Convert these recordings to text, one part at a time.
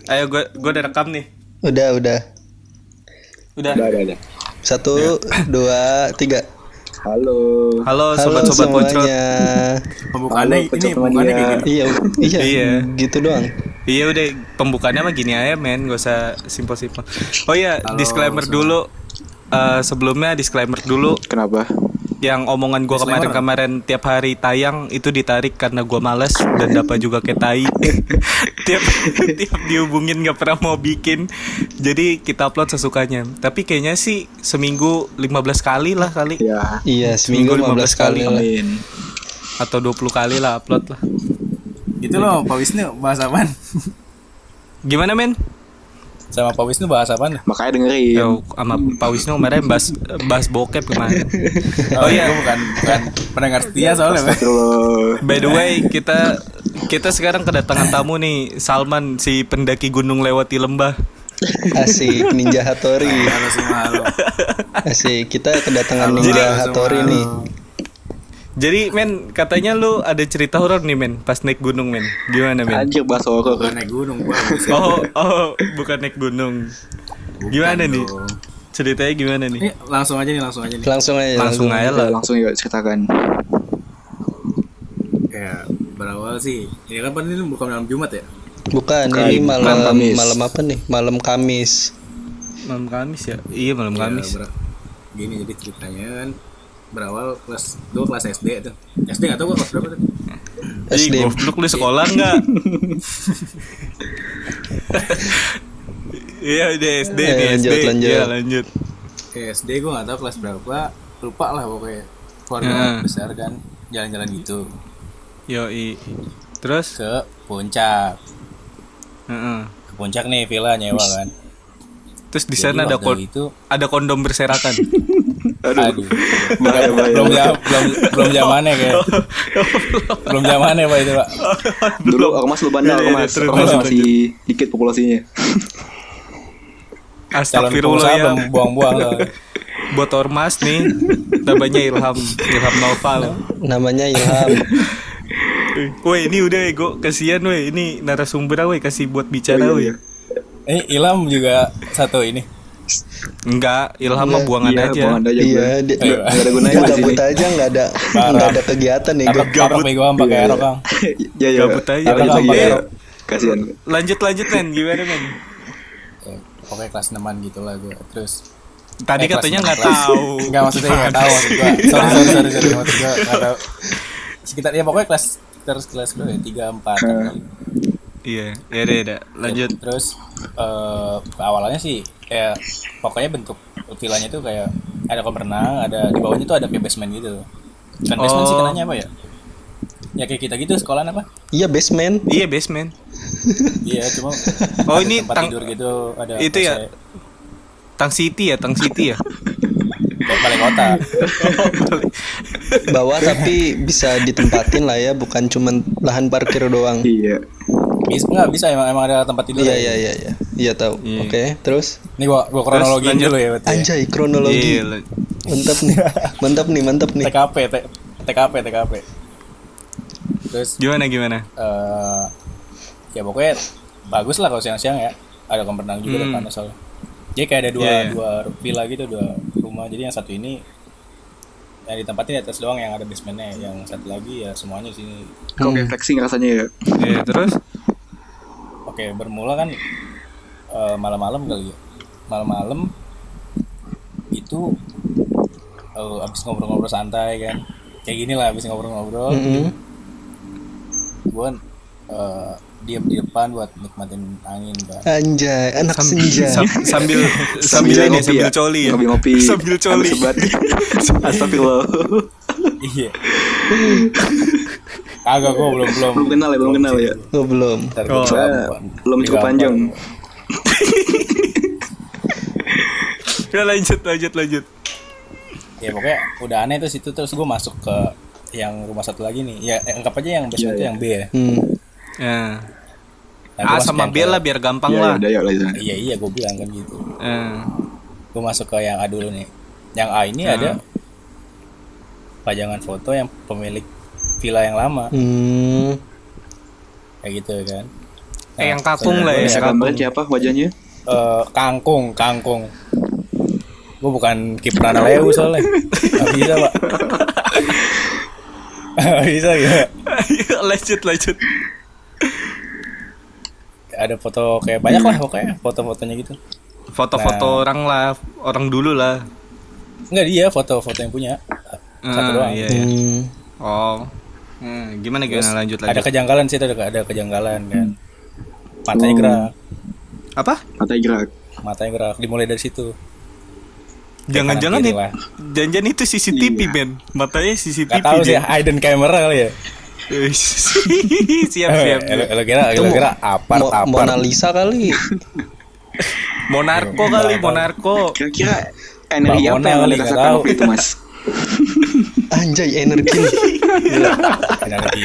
Ayo gue udah rekam nih. Udah. Udah. Udah. 1, 2, 3. Halo Sobat-sobat Poncrot. semuanya. Pembukaannya kayak gini. Iya, gitu doang. Iya udah pembukaannya mah gini aja men, gak usah simpel-simpel. Oh iya, disclaimer dulu. Sebelumnya disclaimer dulu. Kenapa? Yang omongan gue kemarin tiap hari tayang itu ditarik karena gue males dan dapat juga kayak tai. tiap dihubungin gak pernah mau bikin. Jadi kita upload sesukanya. Tapi kayaknya sih seminggu 15 kali lah kali. Ya. Iya, seminggu 15 kali lah. Amin. Atau 20 kali lah upload lah. Gitu loh, Pak Wisnu bahas apaan? Gimana men? Sama Pak Wisnu bahas apaan? Makanya dengerin. Yo, sama Pak Wisnu kemarin bahas bokep kemarin. Oh iya, gue bukan pendengar setia soalnya. Astagfirullah. By the way, kita sekarang kedatangan tamu nih, Salman, si pendaki gunung lewati lembah. Asik, Ninja Hattori. Halo semua, halo. Asik, kita kedatangan Halo, Ninja halo Hattori semua, nih. halo. Jadi men, katanya lu ada cerita horor nih men, pas naik gunung men. Gimana men? Anjir bahas horor. Bukan naik gunung gua. Oh, bukan naik gunung. Gimana nih? Ceritanya gimana nih? Ini langsung aja nih. Langsung aja. Langsung aja lah. Langsung yuk ceritakan. Ya, berawal sih. Ini kan ini bukan malam Jumat ya? Bukan, Bukan, ini bukan Kamis. malam apa nih? Malam Kamis. Malam Kamis ya? Iya malam Kamis. Gini jadi ceritanya kan berawal kelas SD tuh. SD enggak tahu gua kelas berapa tuh. SD. Goblok lu sekolah enggak? Iya udah SD nih lanjut, SD. lanjut. Iya lanjut. SD gua enggak tahu kelas berapa. Lupa lah pokoknya. Keluarga besar kan jalan-jalan gitu Yoi. Terus? ke puncak. Heeh. Ke puncak nih villa nyewa kan. Terus di Jadi sana ada waktu itu ada kondom berserakan. Aduh. Bahaya. belum zamannya kayak. Belum zamannya Pak itu, Pak. Dulu ormas lu bandel, ormas. terus, Ormas lanjut, masih dikit populasinya. Calon Astagfirullah pengusaha ya. belum buang-buang soalnya. Buat ormas nih, namanya Ilham Noval. Namanya Ilham. Woi ini udah ego, kasihan woi, ini narasumber woi, kasih buat bicara woi. Ini Ilham juga satu ini. Enggak, Ilham mah buangan Iya, aja. buangan aja Iya, gue. dia Nggak ada gunanya dia di gabut sini. aja, nggak ada kegiatan nih. Karena bego am pakai erok, Kang. Ya. Gabut aja. Lanjut lagi Iya. ya. Kasihan. Lanjut men, gimana men? Ya, pokoknya kelas 6-an gitu lah gue. Terus Tadi kelas katanya enam, nggak kelas- tahu. Enggak maksudnya enggak tahu maksud gua. Sorry maksud gua enggak tahu. Sekitar ya pokoknya kelas berapa ya? 3 4 Iya, ya udah, lanjut. Terus awalnya sih kayak pokoknya bentuk villanya tuh kayak ada kolam renang, ada di bawahnya tuh ada kayak basement gitu. Bukan basement sih kenanya apa ya? Ya kayak kita gitu sekolahan apa? Iya, basement. Iya basement. Iya cuma Oh, ada ini tempat tang- tidur gitu ada itu ya? Tang City ya. kayak balai kota. Bawah tapi bisa ditempatin lah ya, bukan cuman lahan parkir doang. Iya. Bisa emang ada tempat tidur. Iya, ya? iya. Iya tahu. Iya. Oke, terus Ini gua kronologiin lanjut. dulu ya berarti. anjay kronologi. Iya, Mantap nih. TKP. Terus gimana? ya pokoknya bagus lah kalau siang-siang ya. Ada kolam renang juga depan soalnya. Jadi kayak ada dua villa gitu, 2 rumah. Jadi yang satu ini yang ditempatin di atas doang yang ada basementnya, yang satu lagi ya semuanya di sini. Kok kayak flexing rasanya ya. Iya, terus? Oke, bermula kan malam-malam kali ya. Malam-malam itu abis ngobrol-ngobrol santai kan. Kayak gini lah abis ngobrol-ngobrol. Gue diam di depan buat nikmatin angin kan. Anjay, anak senja. Sambil ngopi ya. coli ya. Ngopi. Sambil coli. Sebat. Astagfirullah. Iya. Kagak gue belum. Belum kenal ya. Oh, belum. Ntar Oh, gua saya coba. belum cukup panjang. Ya lanjut. Ya pokoknya udah aneh tuh situ, terus gue masuk ke yang rumah satu lagi nih. Ya anggap aja yang basement itu yang B ya. Ya. Nah, gua masuk Sama yang B lah biar gampang Iya, lah. udah yuk lah di sana. Iya gue bilang kan gitu. Gue masuk ke yang A dulu nih. Yang A ini ada pajangan foto yang pemilik villa yang lama. Kayak gitu kan. Yang kakung lah ya. Bisa Kakung. gambarin siapa wajahnya? Kangkung. Gue bukan kiper Analeu soalnya. Gak bisa pak. Gak bisa ya. lanjut. Ada foto kayak banyak lah pokoknya foto-fotonya gitu. Foto-foto orang lah, orang dulu lah. Enggak dia foto-foto yang punya. Satu doang. Iya. Oh. Gimana Terus lanjut. ada kejanggalan sih, ada kejanggalan kan. Matanya gerak, Apa? Matanya gerak. dimulai dari situ. Jangan-jangan Kanan kiri lah. jangan itu CCTV Ben. Matanya CCTV. Gak tahu sih dia. hidden camera kali ya. siap. Lo kira apart. Mona Lisa kali. Monarko kali, Monarko. Kira-kira energi Mbak apa yang Mona kali, dirasakan nggak tahu. waktu itu Mas? Anjay energi. Energi.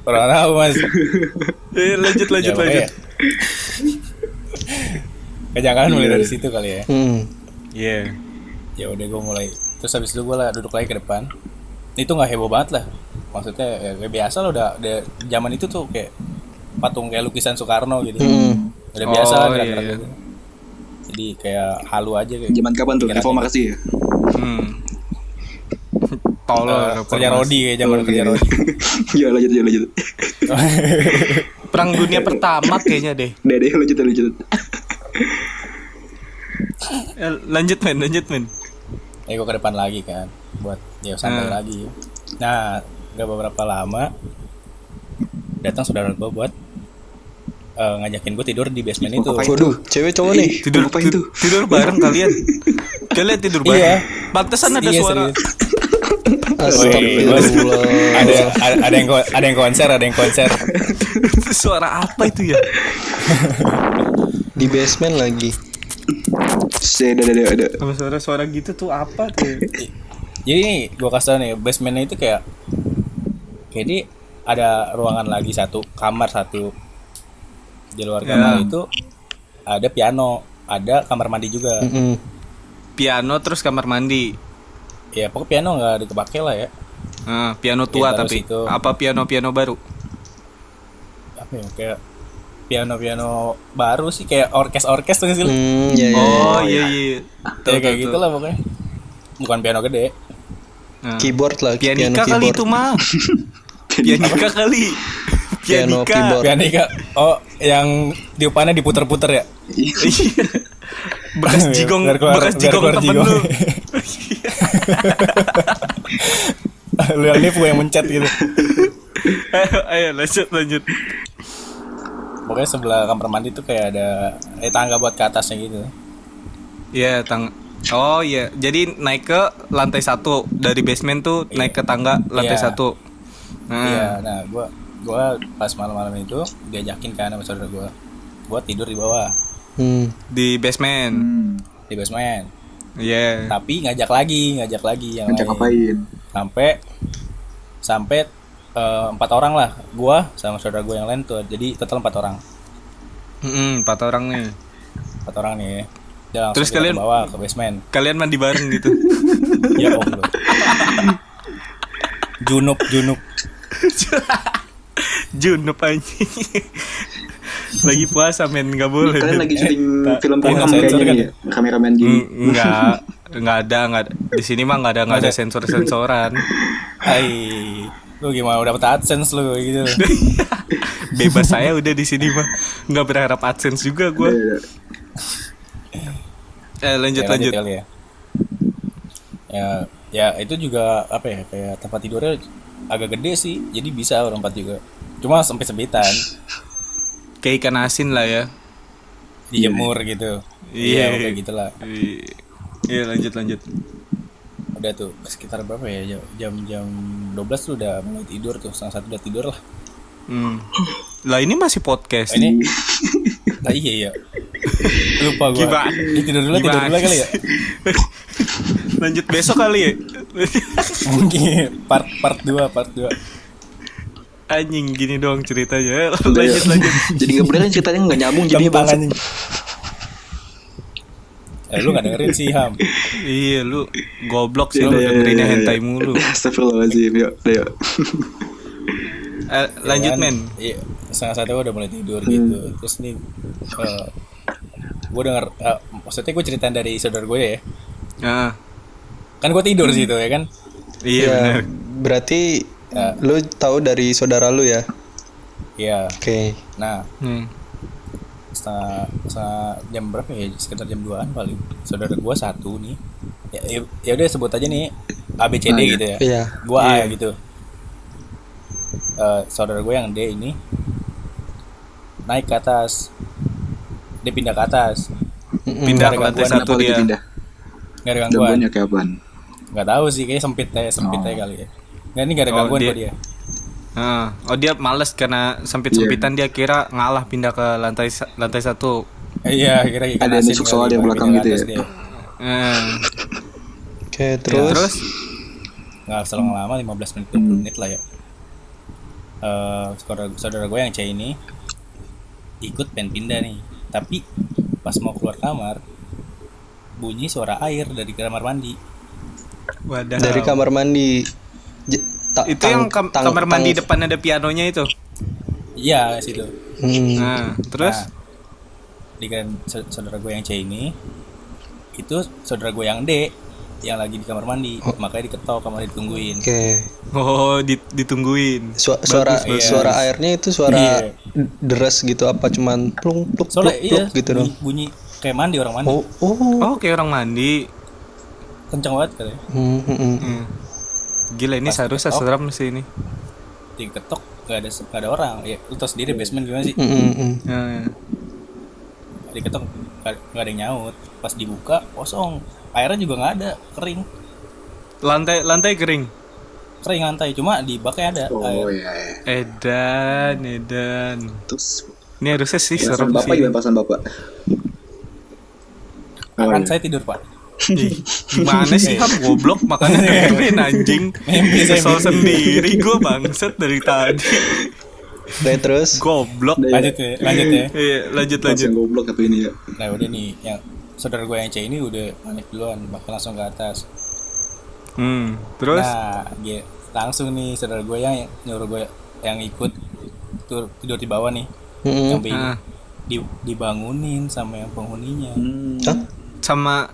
Kurang tahu mas. Lanjut. Ya, pokoknya kejanggalan mulai dari situ kali ya. Iya. Ya udah gue mulai. Terus habis itu gue lah duduk lagi ke depan. Itu nggak heboh banget lah. Maksudnya ya, kayak biasa lah udah zaman itu tuh kayak patung kayak lukisan Soekarno gitu. Udah biasa lah gerak-gerak gitu. Jadi kayak halu aja kayak. Zaman kapan tuh? Pikirannya. Reformasi ya? Tolol. Kerja Rodi kayak zaman kerja Rodi. Ya lanjut. Perang Dunia Pertama kayaknya deh. Udah lanjut. Lanjut men. Gue ke depan lagi kan buat ya santai lagi. Nah gak beberapa lama datang saudara gue buat ngajakin gue tidur di basement itu. Waduh, cewek cowok nih. Tidur bareng kalian tidur bareng. Iya. Pantesan ada Iya, suara. Astagfirullah. ada yang konser. Suara apa itu ya? Di basement lagi. Ada. Suara gitu tuh apa tuh? Jadi nih gue kasih tau nih basementnya itu kayak ini ada ruangan lagi satu, kamar satu. Di luar kamar itu ada piano, ada kamar mandi juga. Piano terus kamar mandi. Ya pokoknya piano nggak dipakai lah ya. Piano tua Ya, tapi itu. apa piano baru? Apa ya kayak piano baru sih kayak orkes tuh sih. Iya. Oh iya. Kayak gitu lah pokoknya. Bukan piano gede. Keyboard lah, Pianika piano kali keyboard. itu mah. Pianika kali. Piano keyboard. Pianika. Oh, yang tiupannya diputer-puter ya? Iya. bekas jigong Biar keluar temen jigong. lu. Lu yang nipu yang mencet gitu. Ayo lanjut. Pokoknya sebelah kamar mandi tuh kayak ada tangga buat ke atasnya gitu. Iya, Oh iya, jadi naik ke lantai 1 dari basement tuh naik ke tangga lantai 1. Iya, nah gua pas malam-malam itu diajakin kan sama saudara gua tidur di bawah Di basement. di basement. Iya. Tapi ngajak lagi yang Ngajak lain. ngapain? Sampai 4 orang lah, gua sama saudara gua yang lain tuh. Jadi total 4 orang. 4 orang nih. 4 orang nih. Dia langsung Terus ke kalian bawah ke basement. Kalian mandi bareng gitu. Ya Allah. Junub. Junub anjing. Lagi puasa men, enggak boleh. Kalian lagi syuting film nggak porno sensor kayaknya kan? nih ya? Kameramen gini. Enggak ada. Di sini mah enggak ada sensor-sensoran. Hai. Lu gimana udah dapat AdSense lu gitu. Bebas saya udah di sini mah. Enggak berharap AdSense juga gua. Lanjut. kali ya. Ya itu juga apa ya, kayak tempat tidurnya agak gede sih, jadi bisa orang 4 juga. Cuma sampai sempitan Kayak ikan asin lah ya. dijemur gitu. Iya. Kayak gitulah. Iya, lanjut. Udah tuh sekitar berapa ya, jam 12 tuh udah mulai tidur tuh, setengah 1 udah tidur lah. Lah ini masih podcast. Ini nah, iya lupa gua. Gimana? Tidur dulu kali ya. Lanjut besok kali ya. Mungkin part 2. Anjing gini doang ceritanya. Lanjut. Jadi nggak bener ceritanya nggak nyambung jadinya Gampang bangsa. anjing. Lu gak dengerin sih Ham. Iya lu goblok sih Iya, lu iya, dengerinnya iya. hentai mulu. Astagfirullahaladzim. Yuk. Lanjut kan, men. iya, setengah satu gue udah mulai tidur gitu. Terus nih gue denger maksudnya gue ceritain dari saudara gue ya. Ah, Kan gue tidur situ ya kan. iya Ya, benar. berarti Ya. lu tahu dari saudara lu ya? Iya. Oke. Nah, Hmm. setengah jam berapa ya? Sekitar jam 2-an paling. Saudara gue satu nih. Ya udah sebut aja nih ABCD gitu ya. Iya. Gua A Iya. gitu. Saudara gue yang D ini naik ke atas. Dia pindah ke atas. Pindah Ada ke lantai gangguan, satu Kenapa dia. lagi pindah? Gak ada gangguan. Gangguannya kayak apaan? Gak tahu sih, kayaknya sempit aja kali ya. Nggak, ini gak ada Oh, gangguan dia- kok dia. Oh dia males karena sempit-sempitan dia kira ngalah pindah ke lantai satu. Iya, kira ikan Ada yang asin nusuk kali, soal di makanya belakang pindah ke gitu atas ya? dia. Eh, Oke, ya, terus? terus Nggak selang lama 15 menit 20 menit lah ya. Saudara gue yang C ini ikut pengen pindah nih, tapi pas mau keluar kamar bunyi suara air dari kamar mandi. wadah. Dari kamar mandi. Itu yang kamar mandi depan ada pianonya itu. Iya situ. Nah, terus Nah, dikirain saudara gue yang C ini itu saudara gue yang D yang lagi di kamar mandi, makanya diketok, kamar ditungguin. Oke. ditungguin. Suara Bagus. suara airnya itu suara Iya. deras gitu apa cuman plung pluk Soalnya pluk, iya pluk gitu dong. bunyi kayak mandi, orang mandi. Oh, oh. Oh, kayak orang mandi. Kencang banget katanya. Hmm. Gila ini Pas seharusnya diketok. serem sih ini. Diketok gak ada orang. Ya lu tau sendiri basement gimana sih? Nah, Diketok gak ada yang nyaut. Pas dibuka kosong. Airnya juga nggak ada, kering. lantai kering. Kering lantai, cuma di baknya ada air. Oh iya. Edan. Terus Ini harusnya sih serem perasaan bapak sih. gimana perasaan bapak? Kan iya. saya tidur, Pak. Ih, gimana sih Hap goblok makanya dengerin anjing. Mimpi saya, Kesel mimpi. sendiri gue bangset dari tadi. Oke, terus? Goblok. Lanjut ya. Iya, lanjut. Yang goblok apa ini ya? Nah udah nih, yang saudara gue yang C ini udah panik duluan, bakal langsung ke atas. Terus Nah, dia langsung nih saudara gue yang nyuruh gue yang ikut tidur di bawah nih, yang B ini. Ah. Dibangunin sama yang penghuninya. Hah?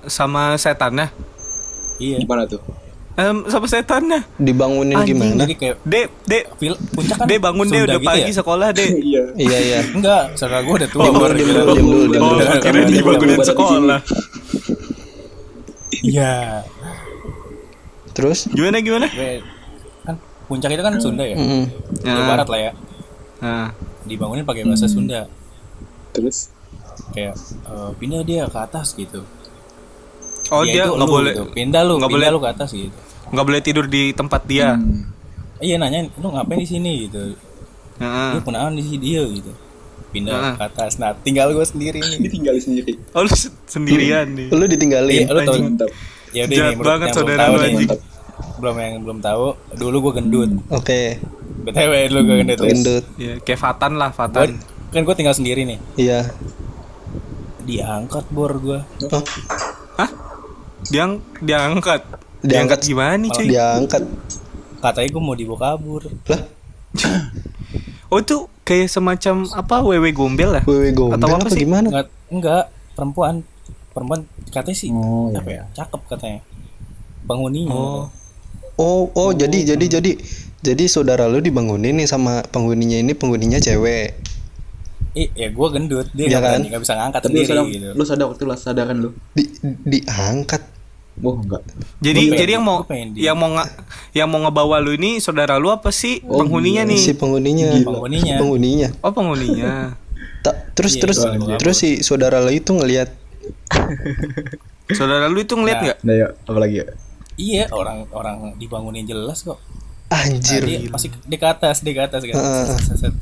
sama setannya. Iya. Gimana tuh? Sama setannya. Dibangunin Anjing, gimana? Jadi kayak Dek, puncak kan. Dek bangun deh Sunda udah gitu pagi ya? sekolah deh. Iya. Iya, iya. Enggak, saudara gue udah tua. Diam dulu, baru diam gitu. dulu, diam dulu, diam Oh, dulu. akhirnya Udah, dibangunin udah, sekolah. Iya. Terus? Gimana? Gue- Kan puncak itu kan Sunda ya. Jawa Ah. Barat lah ya. Nah, Dibangunin pakai bahasa Sunda. Terus Kayak pindah dia ke atas gitu. oh dia itu nggak lu boleh gitu. Pindah lu ke atas gitu. nggak boleh tidur di tempat dia. Iya nanya, lu ngapain di sini gitu. Heeh. Dia kenalan di sini dia gitu. Pindah Heeh. ke atas. Nah, tinggal gue sendiri nih. ditinggal sendiri. Oh lu sendirian nih. Lu ditinggalin. Iya, lu tau. Mantap. Ya udah Jahat nih, banget yang belum saudara tahu lu, nih. anjing. Belum tahu, dulu gue gendut. Oke, BTW dulu gue gendut. gendut. Ya, kayak Fatan lah, Fatan. Kan gue tinggal sendiri nih. Iya. Diangkat bor gue. Oh, Hah? Diangkat. Diangkat. Gimana nih, cuy? diangkat. Katanya gue mau dibawa kabur. Lah, Oh, itu kayak semacam apa wewe gombel lah? wewe gombel Atau apa apa sih? gimana? Enggak, perempuan katanya sih. Apa ya? Cakep katanya. Penghuninya. Oh, jadi saudara lu dibangunin nih sama penghuninya cewek. Ya gue gendut, dia Iya kan? nggak bisa ngangkat Tapi sendiri gitu. lu sadar waktu lu sadar kan lu? Diangkat. Oh enggak. Jadi Gua jadi pengen- gua pengen yang mau ngebawa lu ini saudara lu apa sih penghuninya nih? Si penghuninya. Penghuninya. Penghuninya. Oh, penghuninya. Terus Iya, terus gua- terus si saudara lu itu ngelihat. Saudara lu itu ngeliat Nah. nggak? Nah ya, apalagi ya? Iya, orang dibangunin jelas kok. Anjir. Dia masih di ke atas kan.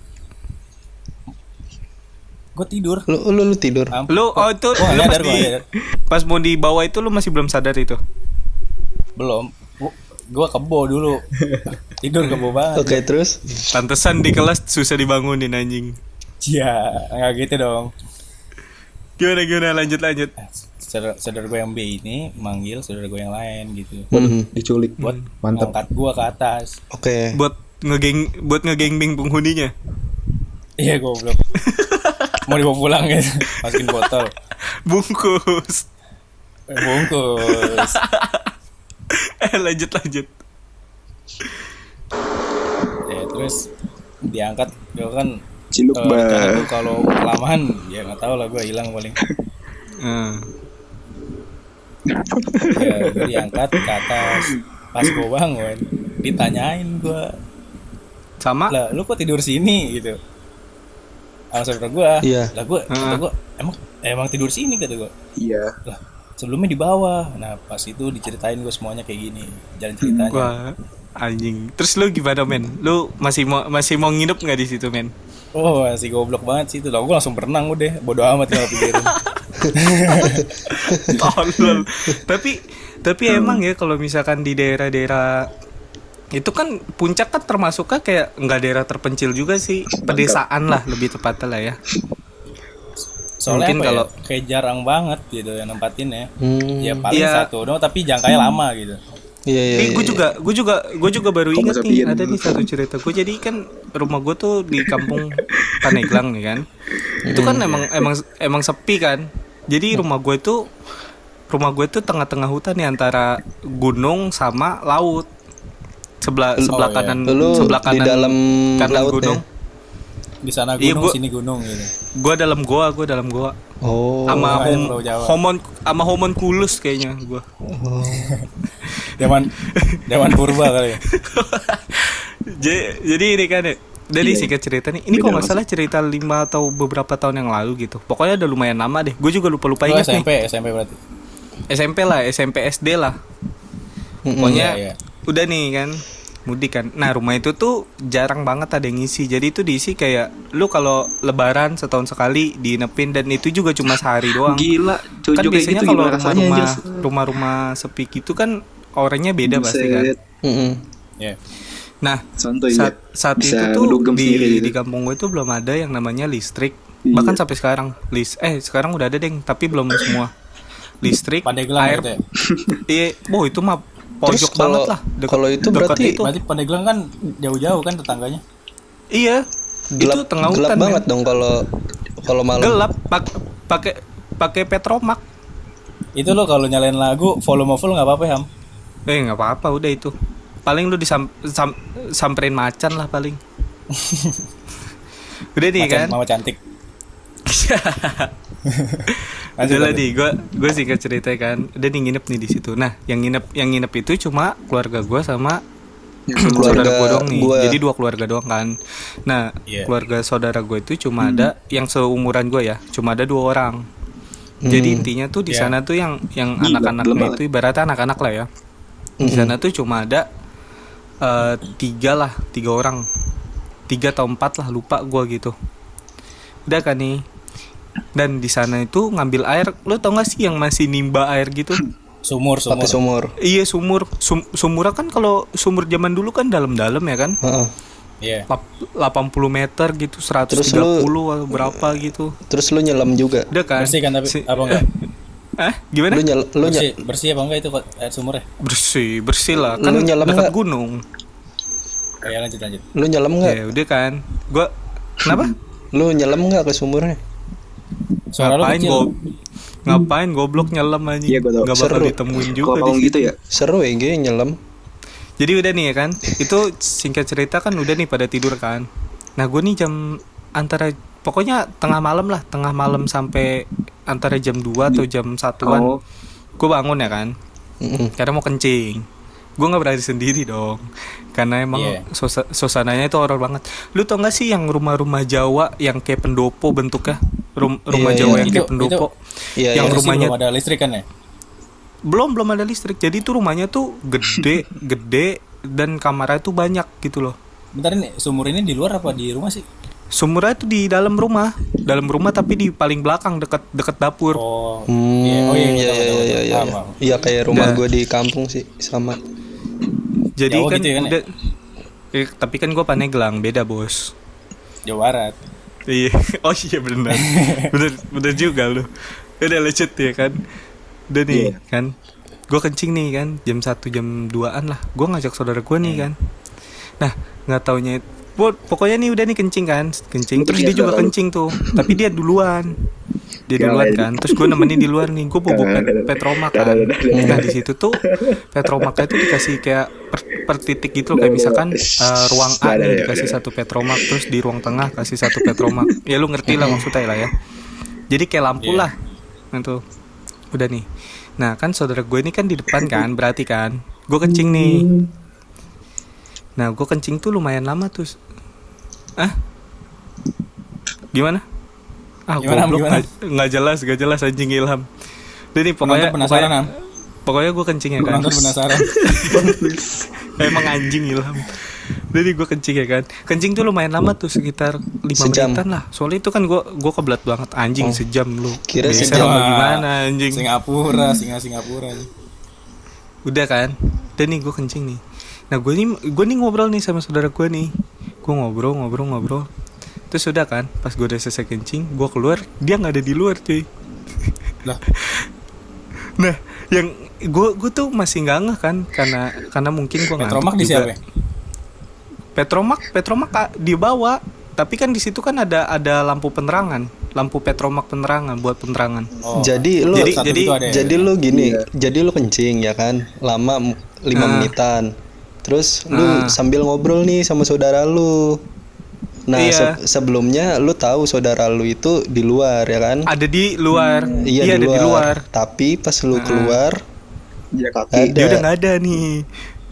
Gue tidur. Lu tidur. Lu itu Gua lu nggak pas nyadar, gua nggak nyadar. pas mau dibawa itu lu masih belum sadar itu. Belum. Gue kebo dulu. Tidur kebo banget. Oke, terus Pantesan di kelas susah dibangunin anjing. Ya, nggak gitu dong. Gimana lanjut. Saudara gue yang B ini manggil saudara gue yang lain gitu. Diculik. Buat Mantap. ngangkat gue ke atas. oke. Buat ngegengbing penghuninya. Iya goblok. Mau dibawa pulang gitu, masukin botol, Bungkus. bungkus. Lanjut. Ya terus diangkat, gue kan Ciluk rencana bah. gue kalau kelamaan ya nggak tahu lah, gue hilang paling. Ya gue diangkat ke atas, pas gue bangun ditanyain gue, Sama. lah lu kok tidur sini gitu. Sama saudara gue, Iya. lah gue kata gue emang tidur sini kata gue. Iya. Lah sebelumnya di bawah. Nah pas itu diceritain gue semuanya kayak gini, jalan ceritanya. Wah, anjing. Terus lu gimana, men? Lu masih mau nginep nggak di situ, men? Oh masih goblok banget sih itu. Lah gue langsung berenang udah, bodo amat kalau pikirin. Tolol. Tapi emang ya kalau misalkan di daerah-daerah itu kan puncak kan termasuknya kayak nggak daerah terpencil juga sih, pedesaan lah lebih tepatnya lah ya. Soalnya Mungkin apa kalau- ya, kayak jarang banget gitu yang nempatinnya. Hmm. Ya paling Iya. satu doang tapi jangkanya lama gitu. Iya. Gue juga baru Kok ingat nggak nih, sepian? ada nih satu cerita. Gue jadi kan rumah gue tuh di kampung Paneglang nih kan. Itu kan emang sepi kan. Jadi rumah gue tuh tengah-tengah hutan nih antara gunung sama laut. Sebelah iya. kanan Lu sebelah di kanan dalam kanan laut gunung. ya? Di sana Iya, gunung, gua- sini gunung gitu. Gue dalam goa. Oh. Sama Keren, Pulau Jawa. homunculus kayaknya gue. Zaman purba kali ya. Jadi ini kan ya, dari Iya. singkat cerita nih, ini kok Beda nggak salah cerita 5 atau beberapa tahun yang lalu gitu. Pokoknya udah lumayan lama deh. Gue juga lupa Oh, ingat nih. SMP berarti. SMP SD lah. Pokoknya Iya, iya. udah nih kan mudik kan. Nah rumah itu tuh jarang banget ada yang ngisi. Jadi itu diisi kayak lu kalau lebaran setahun sekali diinepin, dan itu juga cuma sehari doang. Gila, Kan cucu kayak biasanya gitu kalau gimana rasanya anjir? rumah-rumah sepi gitu kan orangnya beda pasti kan. Buset. Iya. Nah Santuy saat Bisa itu tuh ngedugem sendiri di gitu. kampung gue itu belum ada yang namanya listrik. Iya. Bahkan sampai sekarang sekarang udah ada deng, tapi belum semua. Listrik, Pandeglang air. gitu ya. Iya, itu mah Terus pojok banget lah. kalau itu dekat berarti itu. Berarti Pandeglang kan jauh-jauh kan tetangganya. Iya. Itu tengah gelap hutan. banget men. dong kalau malam. Gelap pakai petromak. Itu lo kalau nyalain lagu volume full nggak apa-apa Ham. Nggak apa-apa udah itu. Paling lu samperin macan lah paling. Udah nih Macan kan. mama cantik. Udah lah nih, gue singkat cerita kan. Udah nih nginep nih di situ. Nah, yang nginep itu cuma keluarga gue sama saudara gue doang nih. gua. Jadi 2 keluarga doang kan. Nah, Iya. keluarga saudara gue itu cuma ada yang seumuran gue ya, cuma ada 2 orang. Jadi intinya tuh di Iya. sana tuh yang Gila, anak-anaknya belum itu ibaratnya anak-anak lah ya. Di sana tuh cuma ada 3 orang. 3 atau 4 lah, lupa gue gitu. Udah kan nih. Dan di sana itu ngambil air, lo tau gak sih yang masih nimba air gitu? Sumur. Pakai sumur. Iya sumur. Sumurnya kan kalau sumur zaman dulu kan dalam-dalam ya kan? Heeh. Iya. 80 meter gitu, 130 Terus lu- atau berapa gitu. Terus lu nyelam juga. Udah kan? Bersih kan tapi apa enggak? Gimana? Bersih apa enggak itu air sumurnya? Bersih lah. Kan Lu nyelam dekat nggak? gunung. Oh, ya lanjut. Lu nyelam nggak? Ya udah kan. Gua kenapa? Lu nyelam nggak ke sumurnya? Suara lu kecil. Ngapain goblok nyelam aja? Iya, gua tau. Gak bakal Seru. ditemuin Kalau juga kalau di gitu ya. Seru ya gue nyelam. Jadi udah nih ya kan, itu singkat cerita kan udah nih pada tidur kan. Nah gue nih pokoknya tengah malam sampai antara jam 2 atau jam 1-an. Oh. Gue bangun ya kan, karena mau kencing. Gue gak berani sendiri dong, karena emang Iya. suasananya itu horor banget. Lu tau gak sih yang rumah-rumah Jawa yang kayak pendopo bentuknya? Rumah Iya, Jawa iya. yang kayak pendopo. Iya, Yang iya. rumahnya belum ada listrik kan ya? belum ada listrik. Jadi tuh rumahnya tuh gede dan kamarnya tuh banyak gitu loh. Bentar, ini sumur ini di luar apa di rumah sih? Sumurnya tuh di dalam rumah tapi di paling belakang dekat dapur. Oh. Iya, tahu, iya. tahu. Paham. Iya kayak rumah Nah. gue di kampung sih sama. Jadi Jawa kan gitu ya kan ya? udah tapi kan gue Paneglang, beda bos. Jawa Barat. Iya. Oh iya benar. bener juga lu. Udah lanjut ya kan. Udah nih Iya. kan. Gue kencing nih kan jam 1 jam 2-an lah. Gue ngajak saudara gue nih kan. Nah nggak taunya pokoknya nih udah nih kencing kan, kencing terus dia juga kencing tuh, tapi dia duluan kan, terus gue nemenin di luar nih, gue bobo Petromak kan. Nah di situ tuh Petromaknya tuh dikasih kayak per titik gitu, kayak misalkan ruang A nih dikasih satu Petromak, terus di ruang tengah kasih satu Petromak, ya lu ngerti lah maksudnya lah ya. Jadi kayak lampu lah, itu udah nih. Nah kan saudara gue ini kan di depan kan, berarti kan gue kencing nih. Nah gue kencing tuh lumayan lama tuh. Gimana? Goblok, nggak jelas anjing Ilham. Jadi pokoknya penasaran. Pokoknya gue kencing ya kan. Penasaran. Emang anjing Ilham. Jadi gue kencing ya kan. Kencing tuh lumayan lama tuh, sekitar 5 menitan lah. Soalnya itu kan gue kebelat banget anjing, sejam lu. Kira Biasa sejam. gimana anjing. Singapura. Udah kan. Dan nih gue kencing nih. Nah gue nih ngobrol nih sama saudara gue nih. Gue ngobrol. Terus udah kan, pas gue udah selesai kencing, gue keluar, dia nggak ada di luar cuy. Lah. Nah, yang gue tuh masih nggak ngeh kan, karena mungkin gue ngantuk Petromak di siapa? juga. Petromak di bawah, tapi kan di situ kan ada lampu penerangan, lampu Petromak penerangan buat penerangan. Oh. Jadi lu jadi lu gini, jadi lu kencing ya kan, lama 5 menitan. Terus lu sambil ngobrol nih sama saudara lu. Nah, sebelumnya lu tahu saudara lu itu di luar ya kan? Ada di luar. Iya, ada di luar. Tapi pas lu keluar, dia kaki. Dia udah nggak ada nih.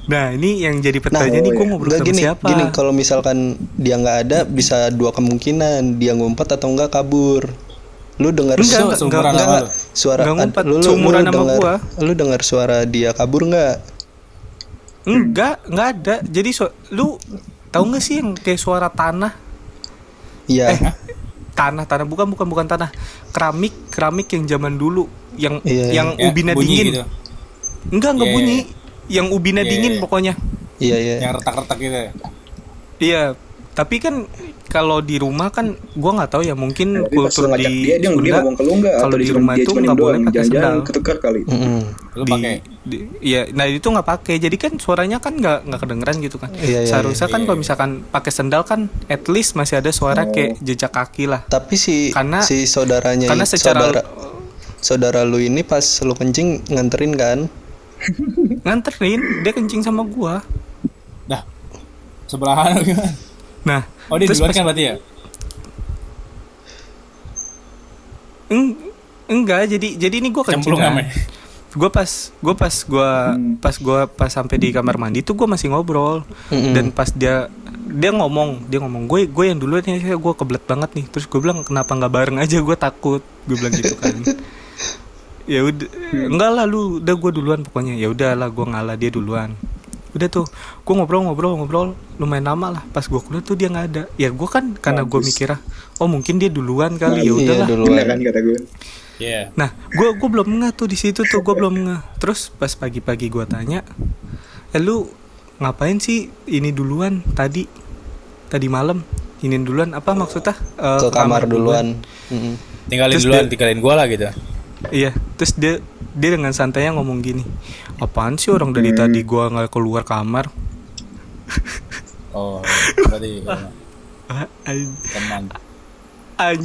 Nah, ini yang jadi pertanyaan nih, gue ngobrol sama siapa? Gini, kalau misalkan dia nggak ada, bisa 2 kemungkinan, dia ngumpet atau enggak kabur. Lu dengar enggak, suara lu sama gua. Lu dengar suara dia kabur nggak? Enggak ada. Jadi lu tahu nggak sih yang kayak suara tanah? Iya. Tanah bukan tanah. Keramik yang zaman dulu yang ubinnya bunyi dingin. Gitu. Enggak bunyi. Yang ubinnya dingin pokoknya. Iya. Yang retak-retak gitu ya. Iya, tapi kan kalau di rumah kan gua nggak tahu ya, mungkin kultur di Sunda kalau di rumah itu nggak boleh pakai sendal. Ketukar kali. Lu pakai. Iya, nah itu nggak pakai. Jadi kan suaranya kan nggak kedengeran gitu kan. Seharusnya kan kalau misalkan pakai sendal kan at least masih ada suara kayak jejak kaki lah. Tapi si saudaranya, karena saudara lu ini pas lu kencing nganterin kan? Nganterin, dia kencing sama gua. Dah. Sebelahan gimana? Nah, dia di luar kan berarti ya? Enggak, jadi ini gua kencing kan. Gue pas sampai di kamar mandi tuh gue masih ngobrol. Dan pas dia ngomong gue yang duluan ya, gue kebelet banget nih. Terus gue bilang kenapa nggak bareng aja, gue takut, gue bilang gitu kan. Ya udah, enggak lah lu, udah gue duluan pokoknya. Ya udahlah, gue ngalah dia duluan. Udah tuh, gue ngobrol lumayan lama lah. Pas gue keluar tuh dia nggak ada. Ya gue kan karena gue mikir mungkin dia duluan kali. Ya udahlah. Bener kan kata gue. Yeah. Nah, gue belum ngeh tuh di situ tuh, gue belum ngeh. Terus pas pagi-pagi gue tanya, lu ngapain sih ini duluan tadi malam? Ini duluan apa maksudnya? Ke kamar duluan. Tinggalin gue lah gitu. Iya, terus dia dengan santainya ngomong gini, apaan sih orang dari tadi gue nggak keluar kamar? Oh, berarti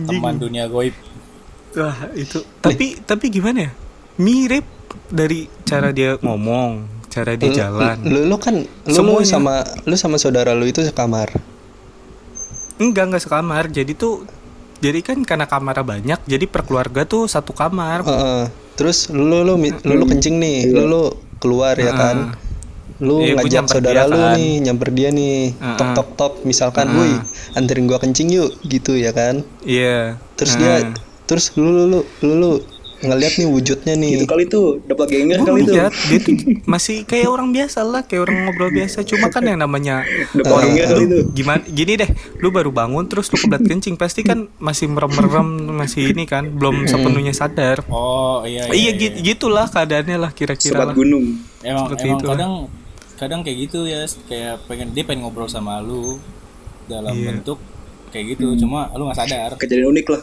teman dunia goib. Wah itu, tapi gimana ya? Mirip dari cara dia ngomong, cara dia jalan. Lu kan lu sama saudara lu itu sekamar. Enggak sekamar. Jadi kan karena kamarnya banyak, jadi per keluarga tuh satu kamar. Terus lu kencing nih, lu keluar ya kan? Lu ngajak saudara lu kan? Nih, nyamper dia nih, tok misalkan, "Woi, anterin gua kencing yuk," gitu ya kan? Iya. Terus lu ngeliat nih wujudnya nih. Itu kali tuh dapat gengger kali tuh. Dia tuh masih kayak orang biasa lah, kayak orang ngobrol biasa. Cuma kan yang namanya gini deh, lu baru bangun terus lu kebelet kencing, pasti kan masih merem-merem, masih ini kan, belum sepenuhnya sadar. Oh iya. Gitulah keadaannya lah kira-kira. Sobat gunung. Emang kadang kayak gitu ya, kayak dia pengen ngobrol sama lu dalam bentuk kayak gitu, cuma lu nggak sadar. Kejadian unik lah.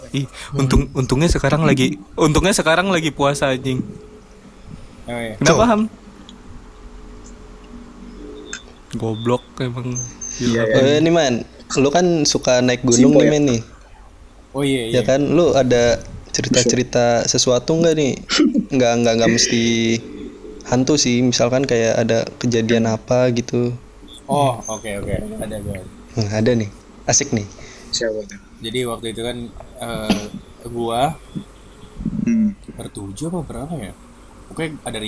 Untungnya sekarang lagi puasa anjing. Kenapa Ham? Goblok emang. Iya, Oh ya nih man, lu kan suka naik gunung Simpo nih ya? men nih, Oh iya ya iya. kan? Lu ada cerita-cerita sesuatu nggak nih? Nggak mesti hantu sih, misalkan kayak ada kejadian apa gitu. Oh oke oke, ada gue. Ada nih, asik nih. Siapa tuh? Jadi waktu itu kan gua bertujuh apa berapa ya? Pokoknya ada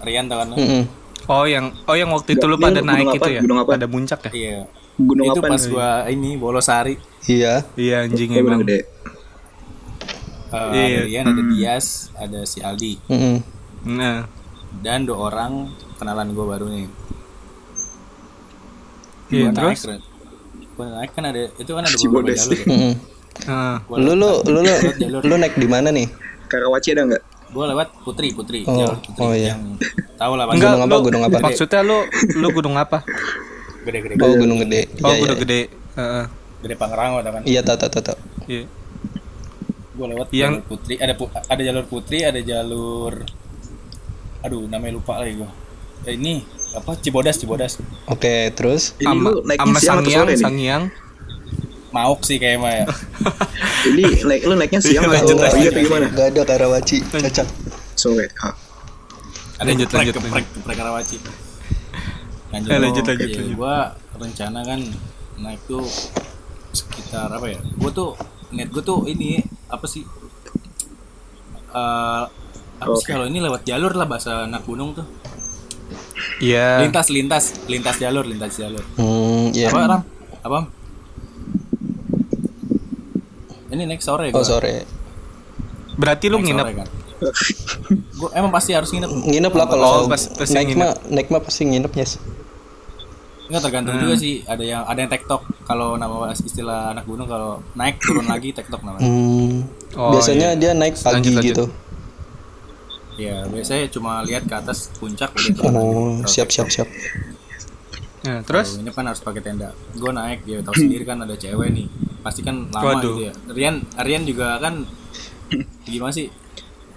Rian tau kan? Mm-mm. Oh yang waktu itu lu Ini pada gunung naik apa? itu ya? Gunung apa? Pada puncak ya? Iya. Gunung Itu apa pas nih? gua ini Bolosari. Iya. Iya anjing Oh, Gunung emang. Gede. Ada Iya. Rian, ada Dias, ada si Aldi, Mm-mm. Nah, dan 2 orang kenalan gua baru nih. iya Gua terus. Gua naik kan ada itu kan ada beberapa Cibodas. jalur. Ya. Mm-mm. Nah, Gua Lu lewat jalur. lu naik di mana nih? Karawaci ada nggak? Gua lewat Putri, Oh, jalur Putri oh iya. yang tahu lah pasti. enggak Gunung apa, lu- gunung apa? Maksudnya lu gunung apa? Gede-gede. Oh Gunung Gede. Oh, Iya, gunung iya. gede. Heeh. Gede Pangrango tau kan. Iya tahu. Iya. Gue lewat Yang- jalur Putri, ada jalur Putri, ada jalur, aduh namanya lupa lagi gue. Ini apa Cibodas. Oke, terus Ini lu naiknya Sama siang atau sore nih? Sangyang. Mauk sih kayaknya mah ya. Ini lu naiknya siang Lanjut, atau lanjut. pagi atau gimana? nggak ada Karawaci, cocok. Sore. Ada Lanjut, geprek Karawaci. Lanjut. Gue rencana kan naik tuh sekitar apa ya? Niat gue tuh ini apa sih? Apa sih Oke. kalau ini lewat jalur lah bahasa anak gunung tuh. Iya. Lintas jalur. Iya. Apa Ram? Apa? Ini naik sore Oh gua. sore. Berarti lu Naik nginep. sore kan. Gua emang pasti harus nginep. Nginep lah kalau Oh, pas naik nginep. mah pasti nginep yes. Enggak tergantung juga sih. Ada yang tektok kalau nama istilah anak gunung kalau naik turun lagi tektok namanya. Oh, Biasanya iya. dia naik pagi Lanjut. gitu. Ya, biasanya cuma lihat ke atas puncak udah turun lagi. Oh, Kalau siap. Nah, terus Kalau ini kan harus pakai tenda. Gue naik, ya tahu sendiri kan ada cewek nih. Pasti kan lama Waduh. gitu ya. Rian juga kan gimana sih?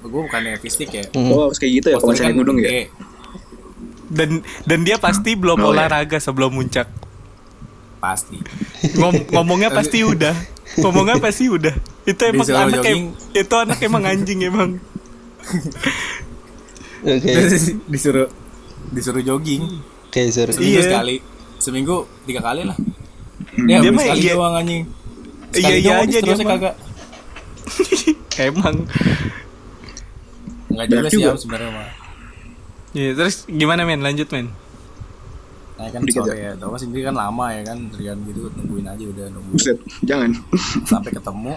Gue bukannya fisik ya. Oh, harus kayak gitu ya kalau Posturnya naik gunung ya? gede. dan dia pasti belum Oh, iya. olahraga sebelum muncak. Pasti. Ngomongnya pasti udah. Itu emang Disuruh anak jogging. itu anak emang anjing emang. Oke. Disuruh jogging. Oke, sorry. Seminggu Iya. sekali. Seminggu 3 kali lah. Dia Dia mah sekali iya. doang anjing. Iya Sekali doang, aja dia terusnya mah. kagak. Emang. Enggak juga Berat sih juga. ya sebenarnya mah. Iya, terus gimana men? Lanjut men. Nah kan Dikit sore ya. Tahu kan sendiri kan lama ya kan. Rian gitu nungguin aja udah nungguin. Buset, jangan. Sampai ketemu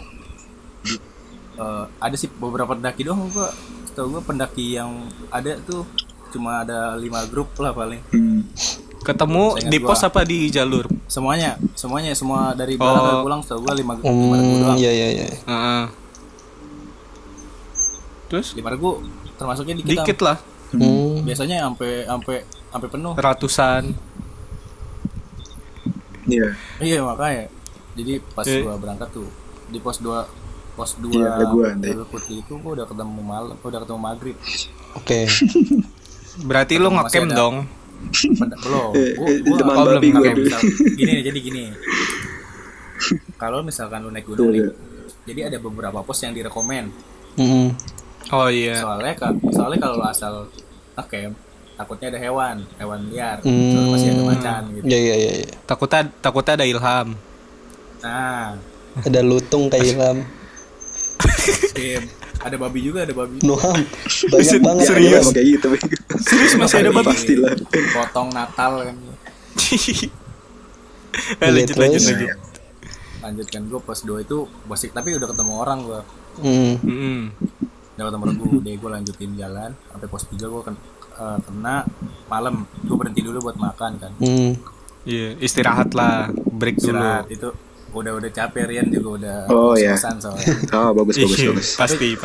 ada sih beberapa pendaki doang gua. Setahu gua pendaki yang ada tuh cuma ada 5 grup lah paling. Ketemu Saya ingat di gua. pos apa di jalur? Semua dari belakang sampai pulang setahu gua 5 grup doang. Iya. Heeh. Terus 5 ribu termasuknya dikit, dikit Am. lah, Biasanya sampai penuh. ratusan. Iya. Iya makanya. Jadi pas gua berangkat tuh di pos 2 Iya, ada gua, nanti. jalur Putri itu gua udah ketemu maghrib. Oke. Berarti lu Masih ngecamp ada. dong. Belum. Teman Oh, belum babi gue ngecamp. tuh. Jadi gini. Kalau misalkan lu naik gunung nih, jadi ada beberapa pos yang direkomend. Oh iya. Soalnya kalau lu asal ngecamp, takutnya ada hewan liar, soalnya masih ada macan gitu. Iya. Takutnya ada ilham. Nah, Ada lutung kayak Ilham. ada babi juga, Noham. Banyak banget. Ya, Serius? emang kayak gitu. Serius masih ada babi? Pastilah. Potong Natal kan. Lanjut. Terus? Lanjut kan gue pos 2 itu bosik tapi udah ketemu orang gue. Mm-mm. Udah ketemu regu, deh gue lanjutin jalan sampai pos 3 gue kena malam. Gue berhenti dulu buat makan kan. Iya, istirahat lah, break dulu. Istirahat itu udah capek, Rian juga udah Oh, iya. kos-kosan soalnya. Oh, bagus. Iya, pasti.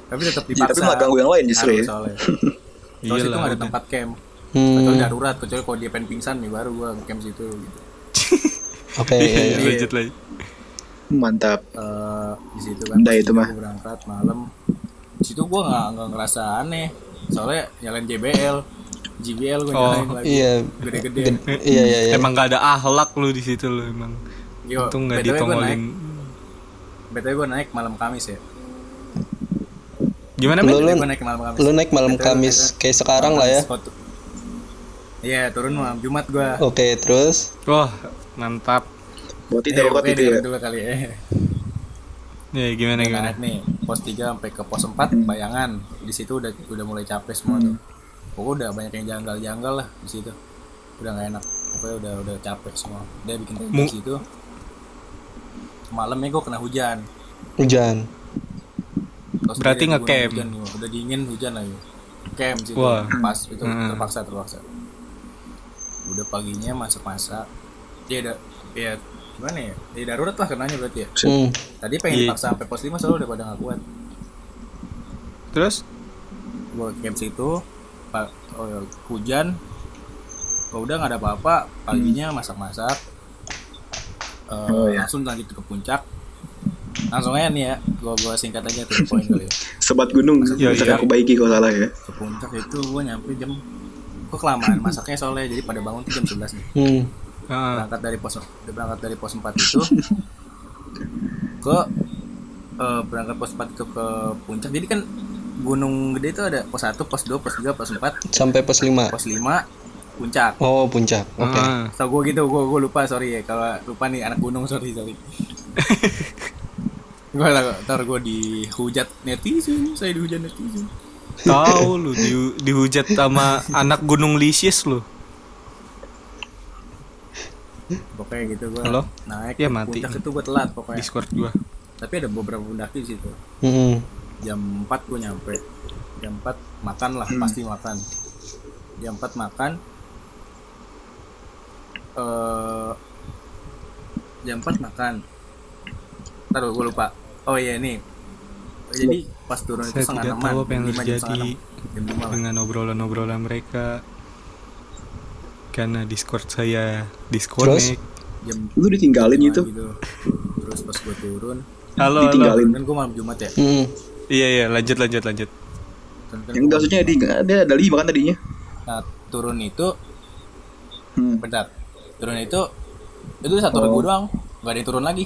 Tapi tetap Tapi dipaksa. malah ganggu yang lain justru Harus ya. soalnya. Terus itu Iyalah, nggak ada udah. tempat camp. Kecuali darurat, kecuali kalau dia pengen pingsan nih baru gue camp situ gitu. Oke. Iya, lanjut lagi. Mantap. Di situ kan Udah pas itu gua mah. berangkat malam. Di situ gue nggak ngerasa aneh. Soalnya nyalain JBL. JBL gue Oh, nyalain lagi. Iya. Gede-gede. Iya iya iya. Emang gak ada akhlak lu di situ lu emang. Yo, Itu nggak BTW gue ditongolin. BTW gue naik malam Kamis ya. Gimana, Lu, men? lu, Gue naik malam Kamis. lu naik malam BTW Kamis kayak sekarang lah ya. Iya, turun malam Jumat gue. Oke, terus Wah, mantap. Berarti darurat itu ya. Dulu kali ya. Ya, gimana Gue gimana? naik nih pos 3 sampai ke pos 4 Bayangan. Di situ udah mulai capek semua tuh. Pokoknya udah banyak yang janggal-janggal lah di situ. Udah gak enak. Pokoknya udah capek semua. Dia bikin tenda di situ. Malamnya gue kena hujan. hujan. Terus Berarti dia nge-camp. hujan nih, udah dingin hujan lagi. Camp situ. Wah. Pas itu terpaksa. Udah paginya masak-masak. Dia ada ya gimana ya? Ya darurat lah kenanya berarti ya. Tadi pengen Iya. dipaksa sampai pos 5 soalnya udah pada gak kuat. Terus? Gue camp situ hujan. Kalau udah nggak ada apa-apa, paginya masak-masak. Langsung lanjut ke puncak. Langsung aja nih ya, gua singkat aja tuh poin kali ya. Sebat gunung, Iya, bisa iya. aku baiki kalau salah ya. Ke puncak itu gua nyampe jam kelamaan masaknya soalnya jadi pada bangun tuh jam 11 nih. Heeh. Berangkat dari pos 4 itu ke berangkat pos 4 ke puncak. Jadi kan Gunung Gede itu ada pos 1, pos 2, pos 3, pos 4, Sampai pos 5. pos 5 puncak. Oh, puncak. Oke. Heeh. So gue gitu, gue lupa, sorry ya kalau lupa nih anak gunung, sorry. Ntar gue dihujat netizen, saya dihujat netizen. Tahu lu dihujat sama anak Gunung Lisius lu. Pokoknya gitu gue Halo? naik Ya, ke mati. puncak itu gue telat pokoknya. Discord gua. Tapi ada beberapa pendaki di situ. Jam 4 gue nyampe. Jam 4 makan lah, pasti makan. Jam 4 makan. Jam 4 makan. Taruh gue lupa. Oh iya nih. Jadi pas turun itu Saya setengah tidak enaman. tahu apa yang 5 jam terjadi setengah 6. Jam 5 lah. dengan obrolan-obrolan mereka. Karena Discord saya disconnect. Jam Lu ditinggalin lima gitu. Terus pas gue turun, Halo, halo. Ditinggalin. kan gue malam Jumat ya. Iya, lanjut. Kan Yang maksudnya ada 5 kan tadinya. Nah, turun itu Hmm. bentar. Turun itu satu regu doang, nggak ada yang turun lagi.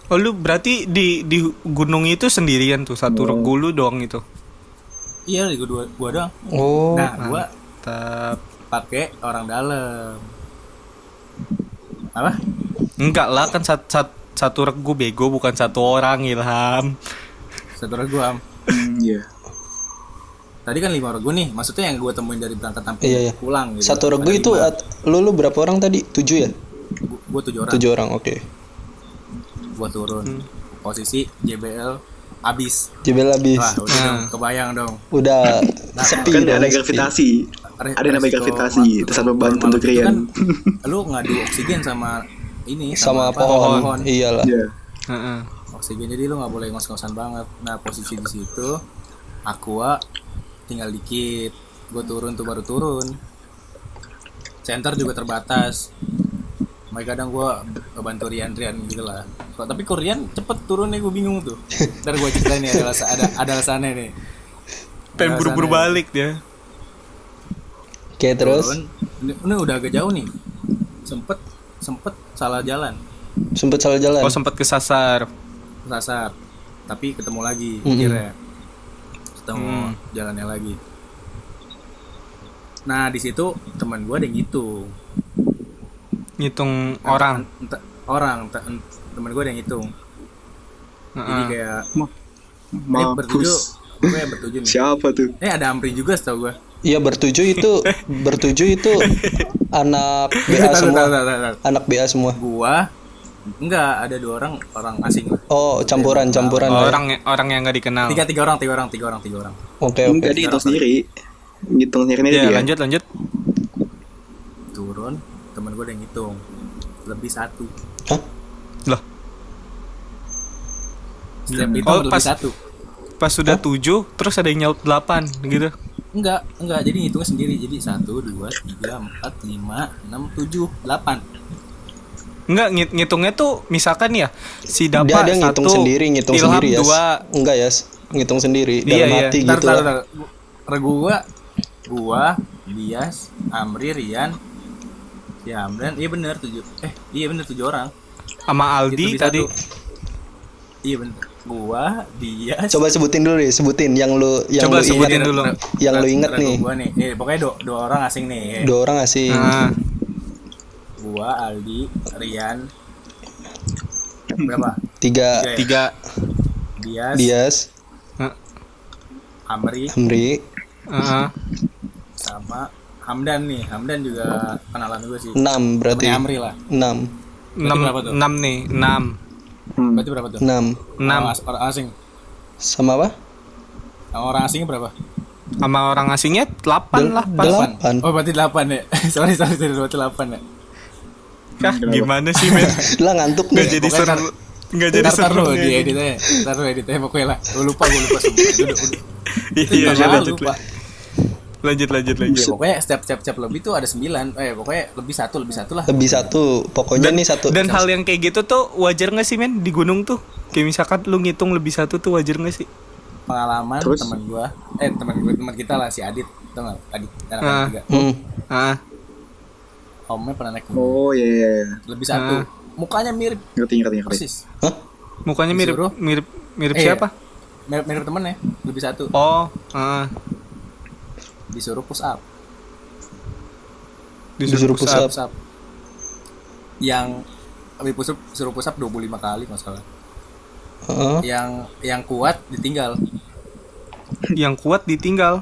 Oh, lu berarti di gunung itu sendirian tuh, satu regu lu doang itu. Iya, regu gua doang. Oh. Nah, gua Tetap. pakai orang dalam. Apa? Enggak lah, kan satu regu bego, bukan satu orang, Ilham. Satu regu am. Iya. Tadi kan 5 regu nih, maksudnya yang gua temuin dari berangkat sampai Iya. pulang gitu. Satu regu Ada itu 5. lu berapa orang tadi? 7 ya? Gua 7 orang. 7 orang, oke. Gua turun. Posisi JBL abis. Jebel habis. Wah, udah dong, kebayang dong. Udah sepi Kan dong, ada sepi. gravitasi. Ada namanya Resiko gravitasi, waktu terus sama bantu malam untuk itu Rian. kan, lu ngadu oksigen sama ini Sama apa, pohon. Iyalah. Iya. Heeh. Oksigen, jadi lu nggak boleh ngos-ngosan banget. Nah, posisi di situ aqua tinggal dikit. Gue turun tuh, baru turun. Center juga terbatas. Makanya kadang gue bantu Rian gitu lah. Tapi kok Rian cepet turunnya, gue bingung tuh. Ntar gue ceritain nih, ada alasannya nih. Pengen buru-buru balik dia. Oke, terus Turun. Ini udah agak jauh nih. Sempet salah jalan. sempet salah jalan. Oh, sempat kesasar. Sasar, tapi ketemu lagi akhirnya. Ketemu jalannya lagi. Nah, di situ teman gue ada yang ngitung. Ngitung orang. Teman gue ada yang ngitung. Jadi Heeh. kayak ini bertujuh, Mampus. gue bertujuh nih. Siapa tuh? Ada Amri juga setahu gue. Iya, bertujuh itu anak BA semua. Anak BA semua. Gua enggak, ada 2 orang asing lah. Oh, campuran ya. Orang yang nggak dikenal. Tiga orang. Oke. Enggak dihitung sendiri. Ngitung sendiri Iya, dia. lanjut. Turun, teman gue ada yang ngitung. Lebih 1. Hah? Loh, Setiap itu Oh, lebih pas- 1. pas sudah 7, terus ada yang nyaut 8 gitu. Enggak, jadi ngitungnya sendiri. Jadi 1, 2, 3, 4, 5, 6, 7, 8. Enggak, ngitungnya tuh misalkan ya si Dapa Dia ngitung 1, sendiri Ilham ya. 2. Enggak ya, ngitung sendiri Iya, dalam iya. hati Ntar, gitu lah. Regu gua Gua, Dias, Amri, Rian, si Hamdan. Iya bener 7. Iya bener 7 orang. Sama Aldi Itu bisa tadi. tuh. Iya bener. Gua, Dias. Coba sebutin dulu deh, sebutin yang lu Coba sebutin ingat, dulu. yang lu inget Ragu nih. Gua nih. Pokoknya dua orang asing nih. 2 orang asing. Nah, Gua, Aldi, Rian. Berapa? 3 3. Dias, Dias, Amri, Hamri, sama Hamdan nih. Hamdan juga kenalan gue sih. 6 berarti. Temennya Amri lah. 6. 6 berapa tuh? 6 nih, 6. Berarti berapa tuh? 6. 6. Orang asing. Sama apa? Sama orang asingnya berapa? Sama orang asingnya 8 lah pas. 8. Oh berarti 8 ya. sorry berarti 8 ya. Kah, gimana sih, men? Lah ngantuk Nggak nih. jadi Pokoknya seru. Nggak jadi Ntar seru. lu nih. di editnya. Ntar lu editnya pokoknya lah. Gue lupa sumpah. Udah. Iya, Tahun lanjut. lalu, Pak. Lanjut. Ya, pokoknya setiap lebih tuh ada 9. Pokoknya lebih satu lah. Lebih 1. Pokoknya nih 1. Dan hal yang kayak gitu tuh wajar nggak sih, men, di gunung tuh? Kayak misalkan lu ngitung lebih 1 tuh wajar nggak sih? Pengalaman Terus? teman kita lah si Adit, tau nggak? Adit anak juga. Ah, Omnya pernah naik gunung. Oh iya. Lebih 1. Mukanya mirip Ngerti. persis. Hah? mukanya mirip Disuruh? mirip siapa? Mirip temennya. Lebih 1. Oh, Disuruh push up. Disuruh push up. Push up. Yang suruh push up 25 kali masalah. Heeh. Yang kuat ditinggal. Yang kuat ditinggal.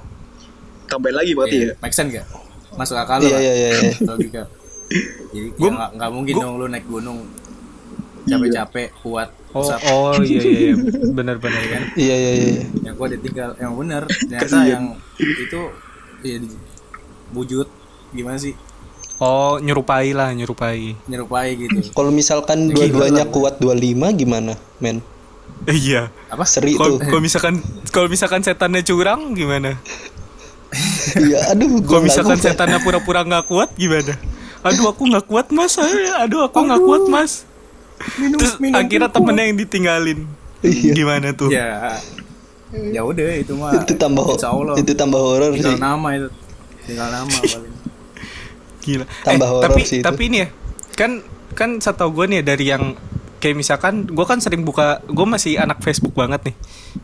Tambahin lagi berarti ya. Make sense gak? Masuk akal lu Iya, lah. iya, iya. Logika. Jadi Gua- nggak mungkin dong lu naik gunung capek-capek kuat Oh, push up. iya. Benar-benar kan. Iya. Yang kuat ditinggal. Emang bener. Ternyata yang itu ya wujud gimana sih? Oh, nyerupai. Nyerupai gitu. Kalau misalkan Gila, dua-duanya lah. kuat 25 gimana, men? Iya. Apa? Seri tuh. Kalau misalkan setannya curang gimana? Iya, aduh, Kalau gua misalkan nggak kuat. setannya pura-pura nggak kuat gimana? Aduh, aku nggak kuat, Mas. Aduh, aku nggak kuat, Mas. Terus akhirnya temennya yang ditinggalin. Iya. Gimana tuh? Ya. Ya udah itu mah. Itu tambah Insya Allah. itu tambah horor Tinggal sih. nama itu. Tinggal nama paling. Gila. Tambah horor sih itu. Tapi ini ya, kan setahu gue nih ya, dari yang kayak misalkan gue kan sering buka, gue masih anak Facebook banget nih.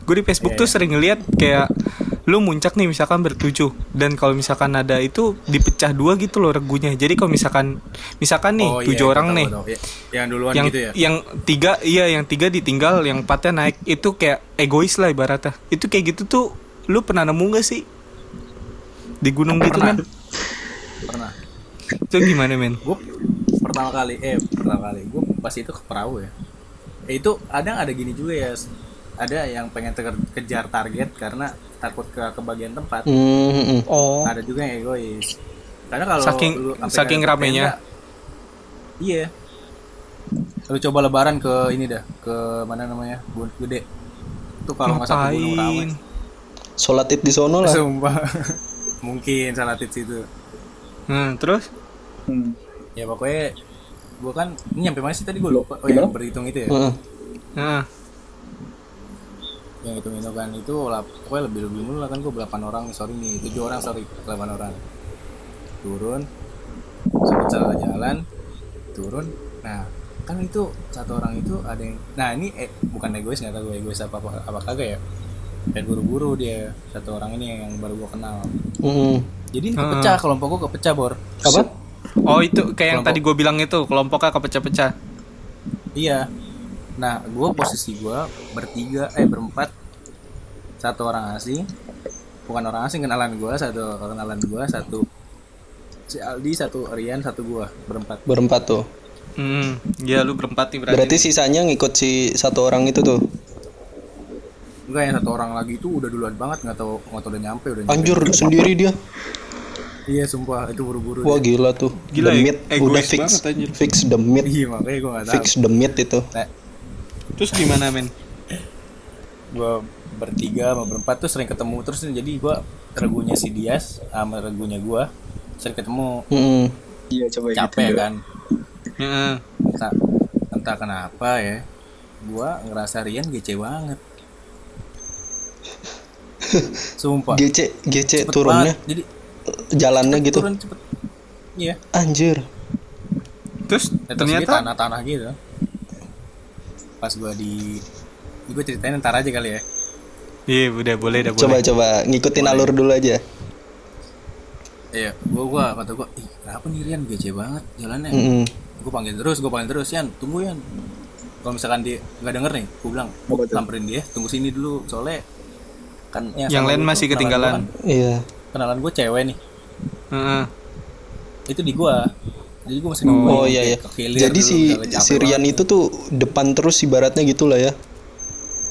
Gue di Facebook tuh sering ngeliat kayak lu muncak nih misalkan bertujuh, dan kalau misalkan ada itu dipecah 2 gitu loh regunya. Jadi kalau misalkan nih Oh, 7 iya, orang tahu, nih, tahu. Yang duluan yang gitu ya. yang 3 ditinggal, yang 4-nya naik. Itu kayak egois lah ibaratnya. Itu kayak gitu tuh lu pernah nemu gak sih di gunung gitu, Pernah. men? Pernah. Itu gimana, men? Gue pertama kali gue pas itu ke perahu ya. Itu ada gini juga ya. Ada yang pengen kejar target karena takut kebagian tempat. Oh. Ada juga yang egois. Karena kalau Saking- lu sampai saking nggak ramenya. tenda, iya. Lu coba lebaran ke ini dah, ke mana namanya? Gunung Gede. Itu kalau nggak satu gunung ramai. Ngapain? Sholat id di sono lah. Sumpah. Mungkin salah tips itu. Terus? Ya pokoknya gua kan ini nyampe mana sih tadi gua lupa. Oh yang berhitung itu ya. Heeh. Nah, Yang hitung kan itu pokoknya lebih mulu lah kan gua 8 orang nih, 7 orang 8 orang. Turun. Sempet salah jalan. Turun. Nah, kan itu satu orang itu ada yang ini bukan egois, nggak tahu gue egois apa kagak ya. Dan buru-buru dia satu orang ini yang baru gua kenal. Jadi ini kepecah, kelompok gua kepecah, Bor. Apa? oh itu kayak yang Kelompok. tadi gue bilang itu, kelompoknya kepecah-pecah. Iya. Nah, posisi gue berempat. Satu orang asing, bukan orang asing, kenalan gue, satu si Aldi, satu Rian, satu gue, Berempat tuh. Ya lu berempat nih berarti. Berarti sisanya ngikut si satu orang itu tuh. Enggak, yang satu orang lagi itu udah duluan banget, nggak tahu udah nyampe. Anjur sendiri dia. Iya, sumpah itu buru-buru. Wah gila tuh. Gila, The meat egois udah fix. banget, anjir. Fix the meat. Iya, makanya gue nggak tahu. Fix the meat itu. Nah, Terus gimana, men? gue bertiga sama berempat tuh sering ketemu terus, jadi gue regunya si Dias sama regunya gue sering ketemu. Iya coba Capek gitu. kan. Heeh. Entah kenapa ya, gue ngerasa Rian gece banget. Sumpah. GC Cepet turunnya. banget. Jadi jalannya gitu. turun cepet. Iya. Anjir. Terus Terus dia ternyata tanah-tanah gitu. Pas gue ceritain ntar aja kali ya. iya udah boleh dah Coba boleh. ngikutin alur dulu aja. Iya, gua kata gua, ih kenapa nih Rian gece banget jalannya. Mm-mm. Gue panggil terus, Yan, tunggu Yan. Kalau misalkan dia nggak denger nih, gue bilang, Apa tuh? samperin dia, tunggu sini dulu, soalnya kan Yang sama lain gua masih tuh, ketinggalan. Iya. Kenalan gue cewek nih, Heeh. itu di gua. Jadi gue masih nungguin Oh iya kayak iya. ke hilir Jadi dulu, si udah capek si Rian banget. itu tuh depan terus ibaratnya gitu lah ya.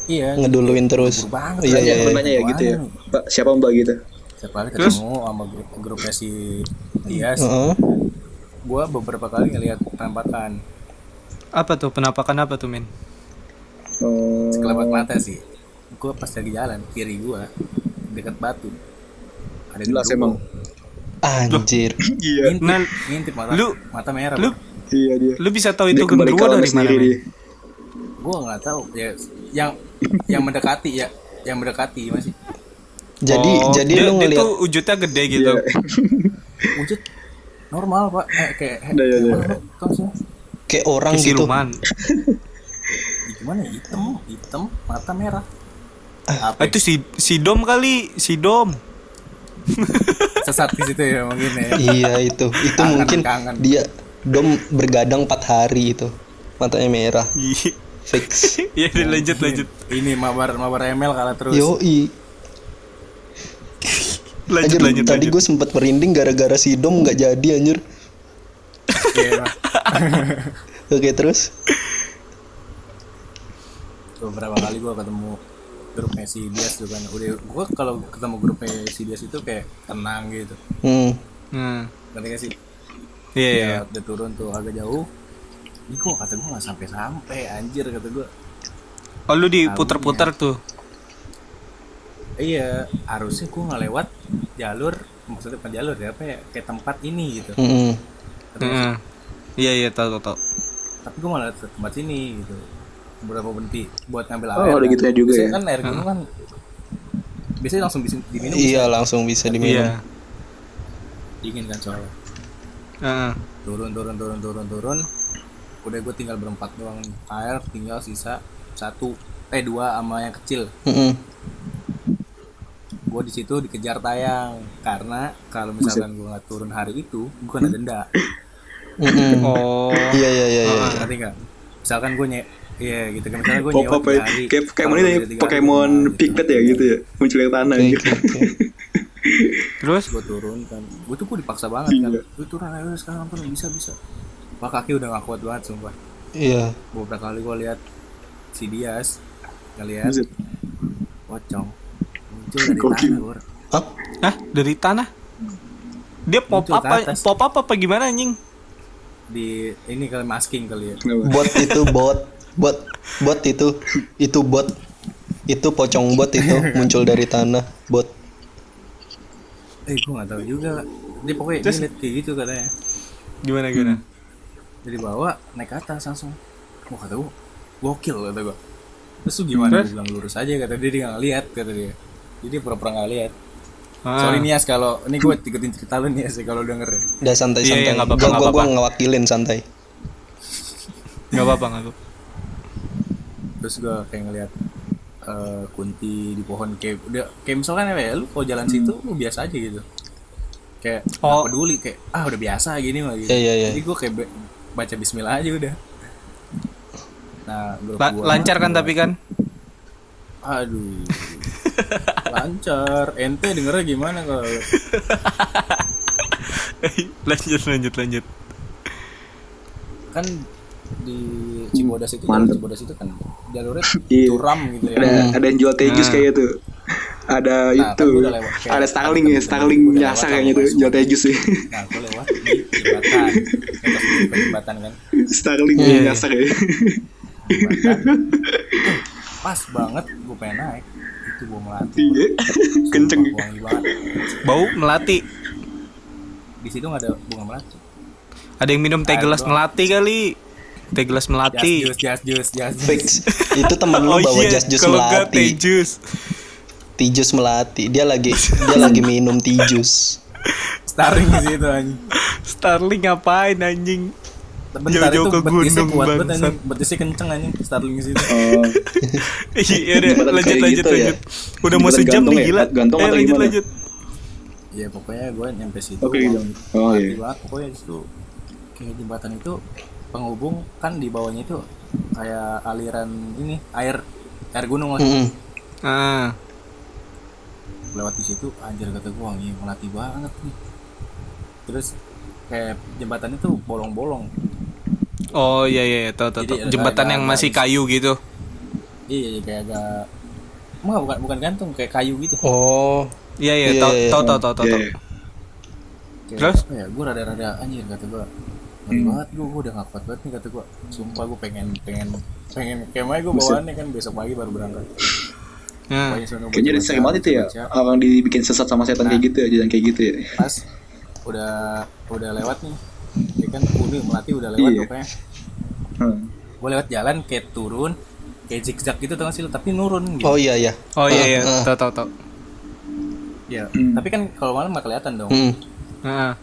Iya, Ngeduluin terus. buru banget Iya, lah, iya, Aku iya. nanya ya gitu ya. Kemana nih? Pak, siapa Mbak gitu? Setiap kali Terus? ketemu sama grupnya si Dias, Heeh. gue beberapa kali ngeliat penampakan Apa tuh penampakan apa tuh, men? Oh. sekelebat mata sih. Gue pas lagi jalan kiri gue dekat batu ada Jelas gendruwo. emang. Anjir. Iya. Nah, ngintip lu- mata merah. Lu Iya dia. lu bisa tahu Dia itu kembali genderuwo ke alamnya dari mana, sendiri men? dia. Gue nggak tahu ya, yang mendekati ya, yang mendekati masih Jadi Oh, jadi dia, lu dia ngeliat tuh wujudnya gede gitu. Iya. wujud normal pak, kayak Iya, iya, iya. mana, tau sih? kayak orang Kayak gitu. siluman. Gimana ya? hitam mata merah. Ah, Apa itu si Dom kali, si Dom. sesat di situ ya mungkin ya. Iya itu Kangen, mungkin kangen. dia Dom bergadang 4 hari itu. Matanya merah. Iya, Fix. iya, lanjut. Ini mabar ML kalah terus. Yoi. Anjir, Lanjut. tadi gue sempet merinding gara-gara si Dom nggak jadi anjir. Iya, Oke terus. beberapa kali gue ketemu grupnya si Dias tuh kan, udah gue kalau ketemu grupnya si Dias itu kayak tenang gitu. Nah, Ngerti gak sih? iya. Ya, udah turun tuh agak jauh. Ini gue kata gue nggak sampai anjir kata gue. Oh, lu diputer-puter tuh. Iya, harusnya gue nggak lewat jalur, maksudnya bukan jalur ya, apa ya, kayak tempat ini gitu. Mm-mm. Ngerti gak sih? Heeh. Iya, tahu. Tapi gue malah ke tempat sini gitu. Beberapa berhenti buat ngambil Oh, air. ada gitunya juga Biasanya ya? kan air gunung kan biasanya langsung bisa diminum. Iya langsung bisa diminum. Iya. Dingin kan soalnya. Heeh. Turun. Udah gue tinggal berempat doang nih. Air tinggal sisa 2 sama yang kecil. Mm-mm. Gue di situ dikejar tayang karena kalau misalkan gue nggak turun hari itu gue kena denda. Mm-mm. Oh. Iya. Ngerti nggak? Misalkan gue iya gitu kan, misalkan gue Pop nyewa up 3 hari. kayak mana nih Pokemon Piglet ya gitu ya. Muncul yang tanah gitu. Terus Gue turun kan, gue dipaksa banget kan. Iya. Gue turun ayo sekarang turun bisa. Wah kaki udah gak kuat banget sumpah. Iya. Beberapa kali gue lihat si Dias ngeliat Buset. pocong muncul dari Gokil. tanah Bor. Hah? Dari tanah? Dia pop Muncul ke atas. apa gimana anjing? Di ini kali masking kali ya. Kenapa? Bot itu bot. Itu pocong bot itu muncul dari tanah, bot. Gue gak tahu juga. Dia pokoknya Terus? dia liat kayak gitu katanya. Gimana? Jadi bawa naik ke atas langsung. Wah kata gue gokil kata gue. Terus lu gimana? Terus? Gue bilang lurus aja kata dia nggak ngeliat kata dia. Jadi pura-pura nggak lihat. Ah. Sorry Nias kalau ini gue ikutin cerita lu Nias ya kalau denger ya. Udah santai. Iya, nggak apa-apa, nggak Gua apa-apa. ngewakilin santai. Enggak apa-apa. Terus gue kayak ngeliat kunti di pohon kayak misalkan ya lu kalau jalan situ lu biasa aja gitu. Kayak Oh. nggak peduli kayak udah biasa gini mah gitu. Iya. Jadi gue kayak baca bismillah aja udah. Nah, grup gua Lancar kan tapi kan? aduh. Lancar. Ente dengernya gimana kalau lanjut. kan di Cibodas itu Mantep. Cibodas itu kan jalurnya Iya. curam gitu ya. Ada yang jual tejus Nah. kayak tuh. Ada Nah, itu. kan gua udah lewat, kayak Ada Starling ya, udah Starling lewat nyasar sama kayaknya tuh semua. jual tejus sih. Nah, gue lewat di jembatan. Atas di jembatan kan. Starling Iya. nyasar ya. Jembatan. Pas banget gue pengen naik. Itu gue melati. Iya. Kenceng. Wangi banget. Bau melati. Di situ enggak ada bunga melati. Ada yang minum teh Air gelas doang. melati kali. Teh gelas melati. Jas jus. Fix. Itu temen lu bawa jas jus kalau enggak teh melati. jus. Tijus melati. Dia lagi minum tijus. Starling di situ anjing. Starling ngapain anjing? Bentar Jauh-jauh itu ke betisnya gunung, kuat banget bangsat. anjing. Betisnya kenceng anjing Starling di situ. Oh, Iya udah Jembatan lanjut kayak lanjut gitu ya? lanjut. Udah mau Jembatan sejam gantung nih ya? gila. Gantung atau lanjut gimana? lanjut. Ya pokoknya gue nyampe situ. Oke, gitu. Oh, mati iya. banget pokoknya itu. Kayak jembatan itu penghubung kan di bawahnya itu kayak aliran ini air gunung lah. Mm-mm. Ah. Lewat di situ anjir kata gue anjing melatih banget nih. Terus kayak jembatan itu bolong-bolong. Oh iya iya tahu tahu. Jadi Tahu. Jembatan yang agak-agak masih kayu gitu. Iya kayak agak bukan gantung kayak kayu gitu. Oh. Iya iya Iya, tahu iya, tahu iya. tahu tahu tahu. Iya. Kayak, Terus? apa ya gue rada-rada anjir kata gue ngeri banget gue udah gak kuat banget nih kata gue sumpah gue pengen kemahnya gue bawaannya kan besok pagi baru berangkat. Nah, Pokoknya sono Kayaknya udah baca-baca, sering banget itu ya. baca-baca. Orang dibikin sesat sama setan kayak gitu ya, jalan kayak gitu ya. Pas udah lewat nih ya kan udah melatih udah lewat Iya. pokoknya Hmm. gue lewat jalan kayak turun kayak zigzag gitu tengah sih tapi nurun gitu. Oh iya iya. oh iya iya Ah, ah. tahu tahu tahu. Ya, Hmm. tapi kan kalau malam gak kelihatan dong. Mm. Nah.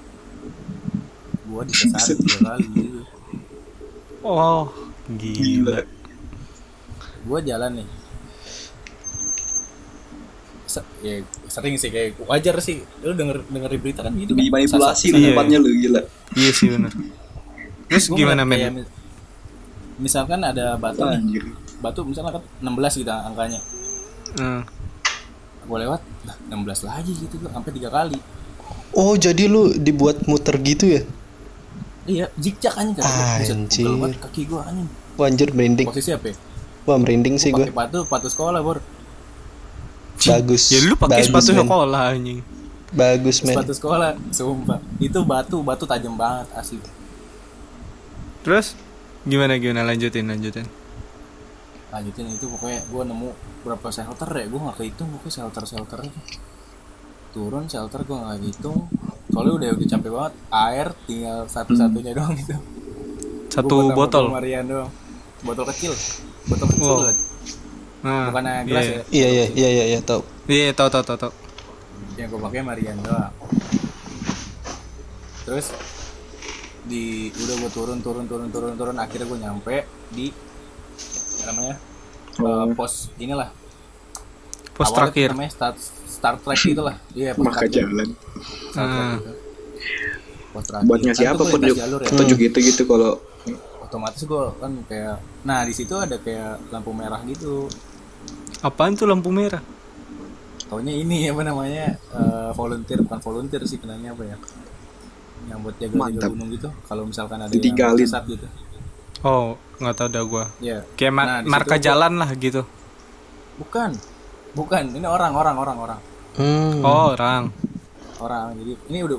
Gua disesarin 3 kali gitu. Oh gila. Gua jalan nih. Ya, sering sih kayak wajar sih. Lu denger di berita kan gitu kan. Dimanipulasi Iya. tempatnya lu gila. Iya sih benar. Terus Gua gimana ngeliat men? kayak misalkan ada batu nih. Anjir. Batu misalnya kan 16 gitu angkanya. Hmm. Gua lewat, nah 16 lagi gitu gua sampai 3 kali. Oh, jadi lu dibuat muter gitu ya? Iya, zigzag anjing kan. Anjir. Pegel banget kaki gua anjing. Wah, anjir merinding. Posisi apa ya? Wah, merinding sih gue. Pakai sepatu sekolah, Bor. Bagus. Ya lu pakai Bagus, sepatu men. sekolah anjing. Bagus, men. Sepatu sekolah, sumpah. Itu batu tajam banget asli. Terus gimana lanjutin. Lanjutin itu pokoknya gue nemu berapa shelter ya, gue nggak kehitung pokoknya shelter turun shelter gue nggak hitung soalnya udah capek banget air tinggal satu-satunya doang gitu. Satu Gua botol. bawa Marian doang, botol kecil Wow. loh. Nah, Bukannya gelas iya. ya Iya, tahu. Iya, tahu. yang gue pakai Marian doang. Terus udah gue turun akhirnya gue nyampe di apa namanya pos inilah Pos awalnya terakhir. namanya start track itulah iya pos Maka terakhir. jalan. Start track Ah. gitu. Pos terakhir Buat ngasih Kan apa tuh gua petunjuk lintas jalur ya. petunjuk gitu kalau Otomatis gue kan kayak nah di situ ada kayak lampu merah gitu. Apaan tuh lampu merah? Taunya ini apa namanya volunteer bukan volunteer sih kenanya apa ya yang buat jaga Mantap. gunung gitu kalau misalkan ada Ditinggalin. yang sesat gitu Oh, nggak tahu dah gua. ya Kayak Nah, di marka situ gua- jalan lah gitu. bukan ini orang Hmm. Oh, orang. jadi ini udah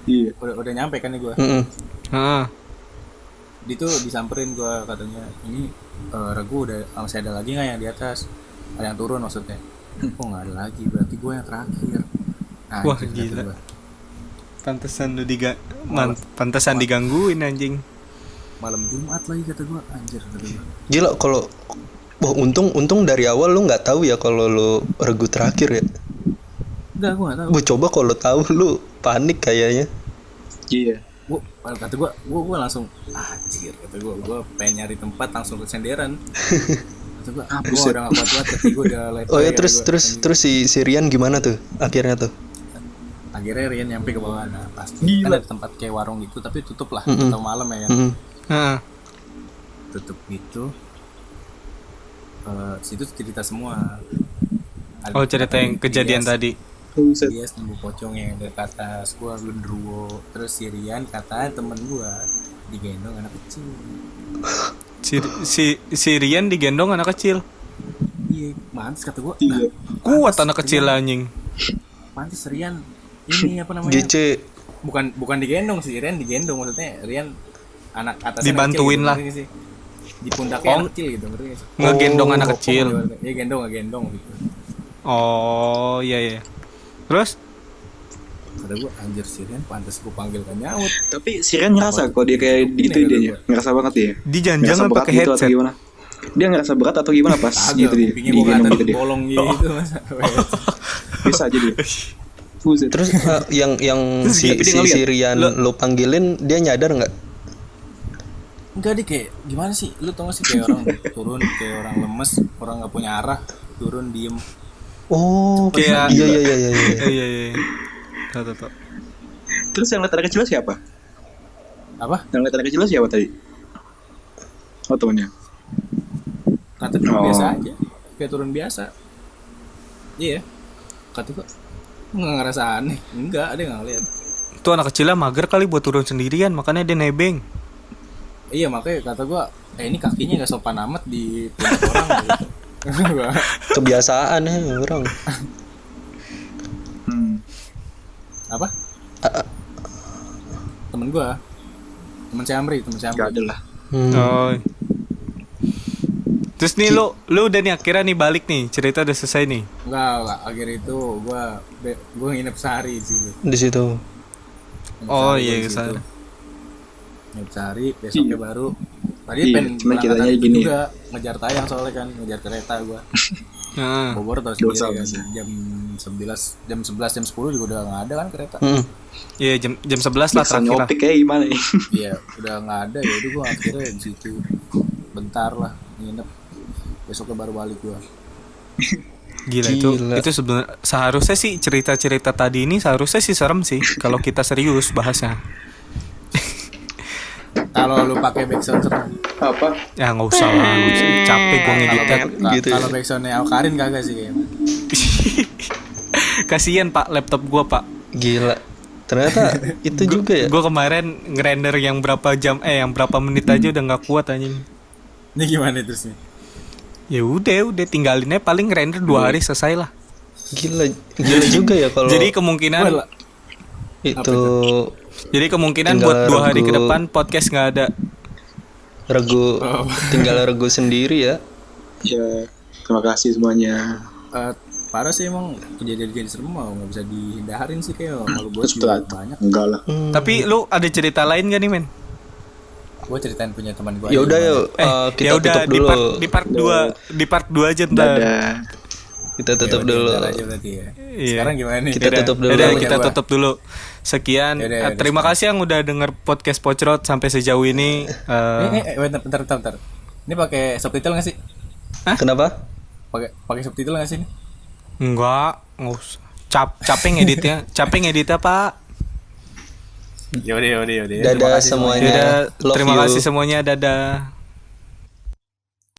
iya. udah nyampe kan nih gue Mm-mm. Heeh. di tuh disamperin gue katanya ini Regu udah masih ada lagi nggak yang di atas ada yang turun maksudnya oh nggak ada lagi berarti gue yang terakhir. Wah, Anjir, kata gila. gua. Pantesan lu pantesan digangguin anjing. Malam Jumat lagi kata gue anjir kata gue. Gila kalau wah, untung dari awal lu nggak tahu ya kalau lu regu terakhir ya. Enggak gue nggak tahu. Bu coba kalau tahu lu panik kayaknya. Iya. Kata gue langsung anjir kata gue pengen nyari tempat langsung ke senderan. Kata gue gue udah gak kuat banget kata gue udah left. Oh ya terus si Rian gimana tuh akhirnya tuh? Akhirnya Rian nyampe ke bawah nah pasti Gila. kan ada tempat kayak warung gitu tapi tutup lah atau malam ya kan. Mm-mm. Heeh. Tutup gitu. Situ cerita semua. Ada Oh, cerita yang kejadian Dias- tadi. Buset. Dia nemu pocong yang dari atas gua gendruwo. Terus si Rian kata temen gua digendong anak kecil. Si Rian digendong anak kecil. Iya, mantis kata gua. Iya. Kuat anak kecil anjing. Mantis Rian ini apa namanya? GC Bukan digendong sih, Rian digendong maksudnya Rian anak atasnya Dibantuin lah. ngerti nggak sih? Di pundaknya Oh. anak kecil gitu, ngerti nggak sih? Ngegendong anak Bopong kecil. ibaratnya. Iya gendong gitu. Oh, iya. Terus Kata gua anjir si Rian pantas gua panggil kan nyaut. Tapi si Ren ngerasa kalau dia kayak gitu Ini dia kata ngerasa banget dia. di janjangan berat pakai gitu atau headset. gimana? Dia ngerasa berat atau gimana pas Agak gitu dia? kupingnya gua Digendong kata gitu dia. bolong gitu masa. Bisa aja dia. Buset. Terus yang Terus si tapi dia ngeliat. Rian lu panggilin dia nyadar nggak? Enggak deh, kayak gimana sih? Lu tau gak sih kayak orang turun, kayak orang lemes, orang nggak punya arah, turun diem. Oh, Kayak- iya iya iya iya. Iya. Tahu. Terus yang lihat anak kecil siapa? Apa? Yang lihat anak kecil siapa tadi? Oh temannya. Kata turun Oh. biasa aja, kayak turun biasa. Iya, kata gua nggak ngerasa aneh, enggak, dia nggak ngeliat. Itu anak kecilnya mager kali buat turun sendirian, makanya dia nebeng. Iya makanya kata gua, ini kakinya nggak sopan amat di pundak orang gitu. Gua, Kebiasaan ya orang. apa? Temen gua, temen si Amri. Gak ada lah. Oh. Terus nih lu udah nih akhirnya nih balik nih, cerita udah selesai nih. Enggak, akhir itu gua nginep sehari di situ. Di situ. Nginep Oh sehari iya gua di ke situ. sana. Nginep sehari, besoknya baru. Tadi Iya, pengen cuman berangkat ceritanya hari itu gini. juga, ngejar tayang soalnya kan, ngejar kereta gua. Heeh. Bogor tau Dosa, sendiri kan, dosa. jam 11, jam 10 juga udah nggak ada kan kereta. Iya jam 11 lah Bisa terakhir lah. nyopik kayak gimana nih? Iya, udah nggak ada ya. Udah gua akhirnya di situ bentar lah nginep. Besoknya baru balik gua. Gila. Gila. Itu sebenarnya seharusnya sih cerita-cerita tadi ini seharusnya sih serem sih kalau kita serius bahasnya. Kalau lu pakai backsound serem. Apa? Ya nggak usah lah, nggak usah. Capek gue Kalau ngeditnya. gitu ya. kalau backsoundnya Alkarin kagak sih kayaknya. Kasian pak laptop gue pak. Gila. Ternyata itu juga ya. Gue kemarin ngerender yang berapa jam yang berapa menit aja udah nggak kuat anjing. Ini gimana terus nih? Ya udah tinggalinnya paling render 2 hari selesai lah. Gila juga ya kalau Jadi kemungkinan Gua- itu jadi kemungkinan tinggal buat 2 hari ke regu. depan podcast nggak ada. regu tinggal regu sendiri ya. Ya, terima kasih semuanya. Parah sih emang kejadian-kejadian serem mah nggak bisa dihindarin sih kayak malu buat Terus juga tuh, banyak. enggak lah. Tapi lu ada cerita lain gak nih men? Gue ceritain punya teman gue. Ya udah yuk kita ya udah tutup dulu. di part 2 aja ntar. Dadah. Kita tutup dulu. Aja berarti ya. Iya. Sekarang gimana nih? Kita tutup dulu. Yaudah, Punya kita gua. tutup dulu. Sekian. Yaudah, Terima kasih yang udah denger podcast Pocrot sampai sejauh ini. Wait, bentar. Ini pakai subtitle nggak sih? Kenapa? Pakai subtitle nggak sih? Ini? Enggak usah. Capek ngeditnya Pak. Yaudah. Dadah semuanya. Yaudah, Love terima you. kasih semuanya. Dadah.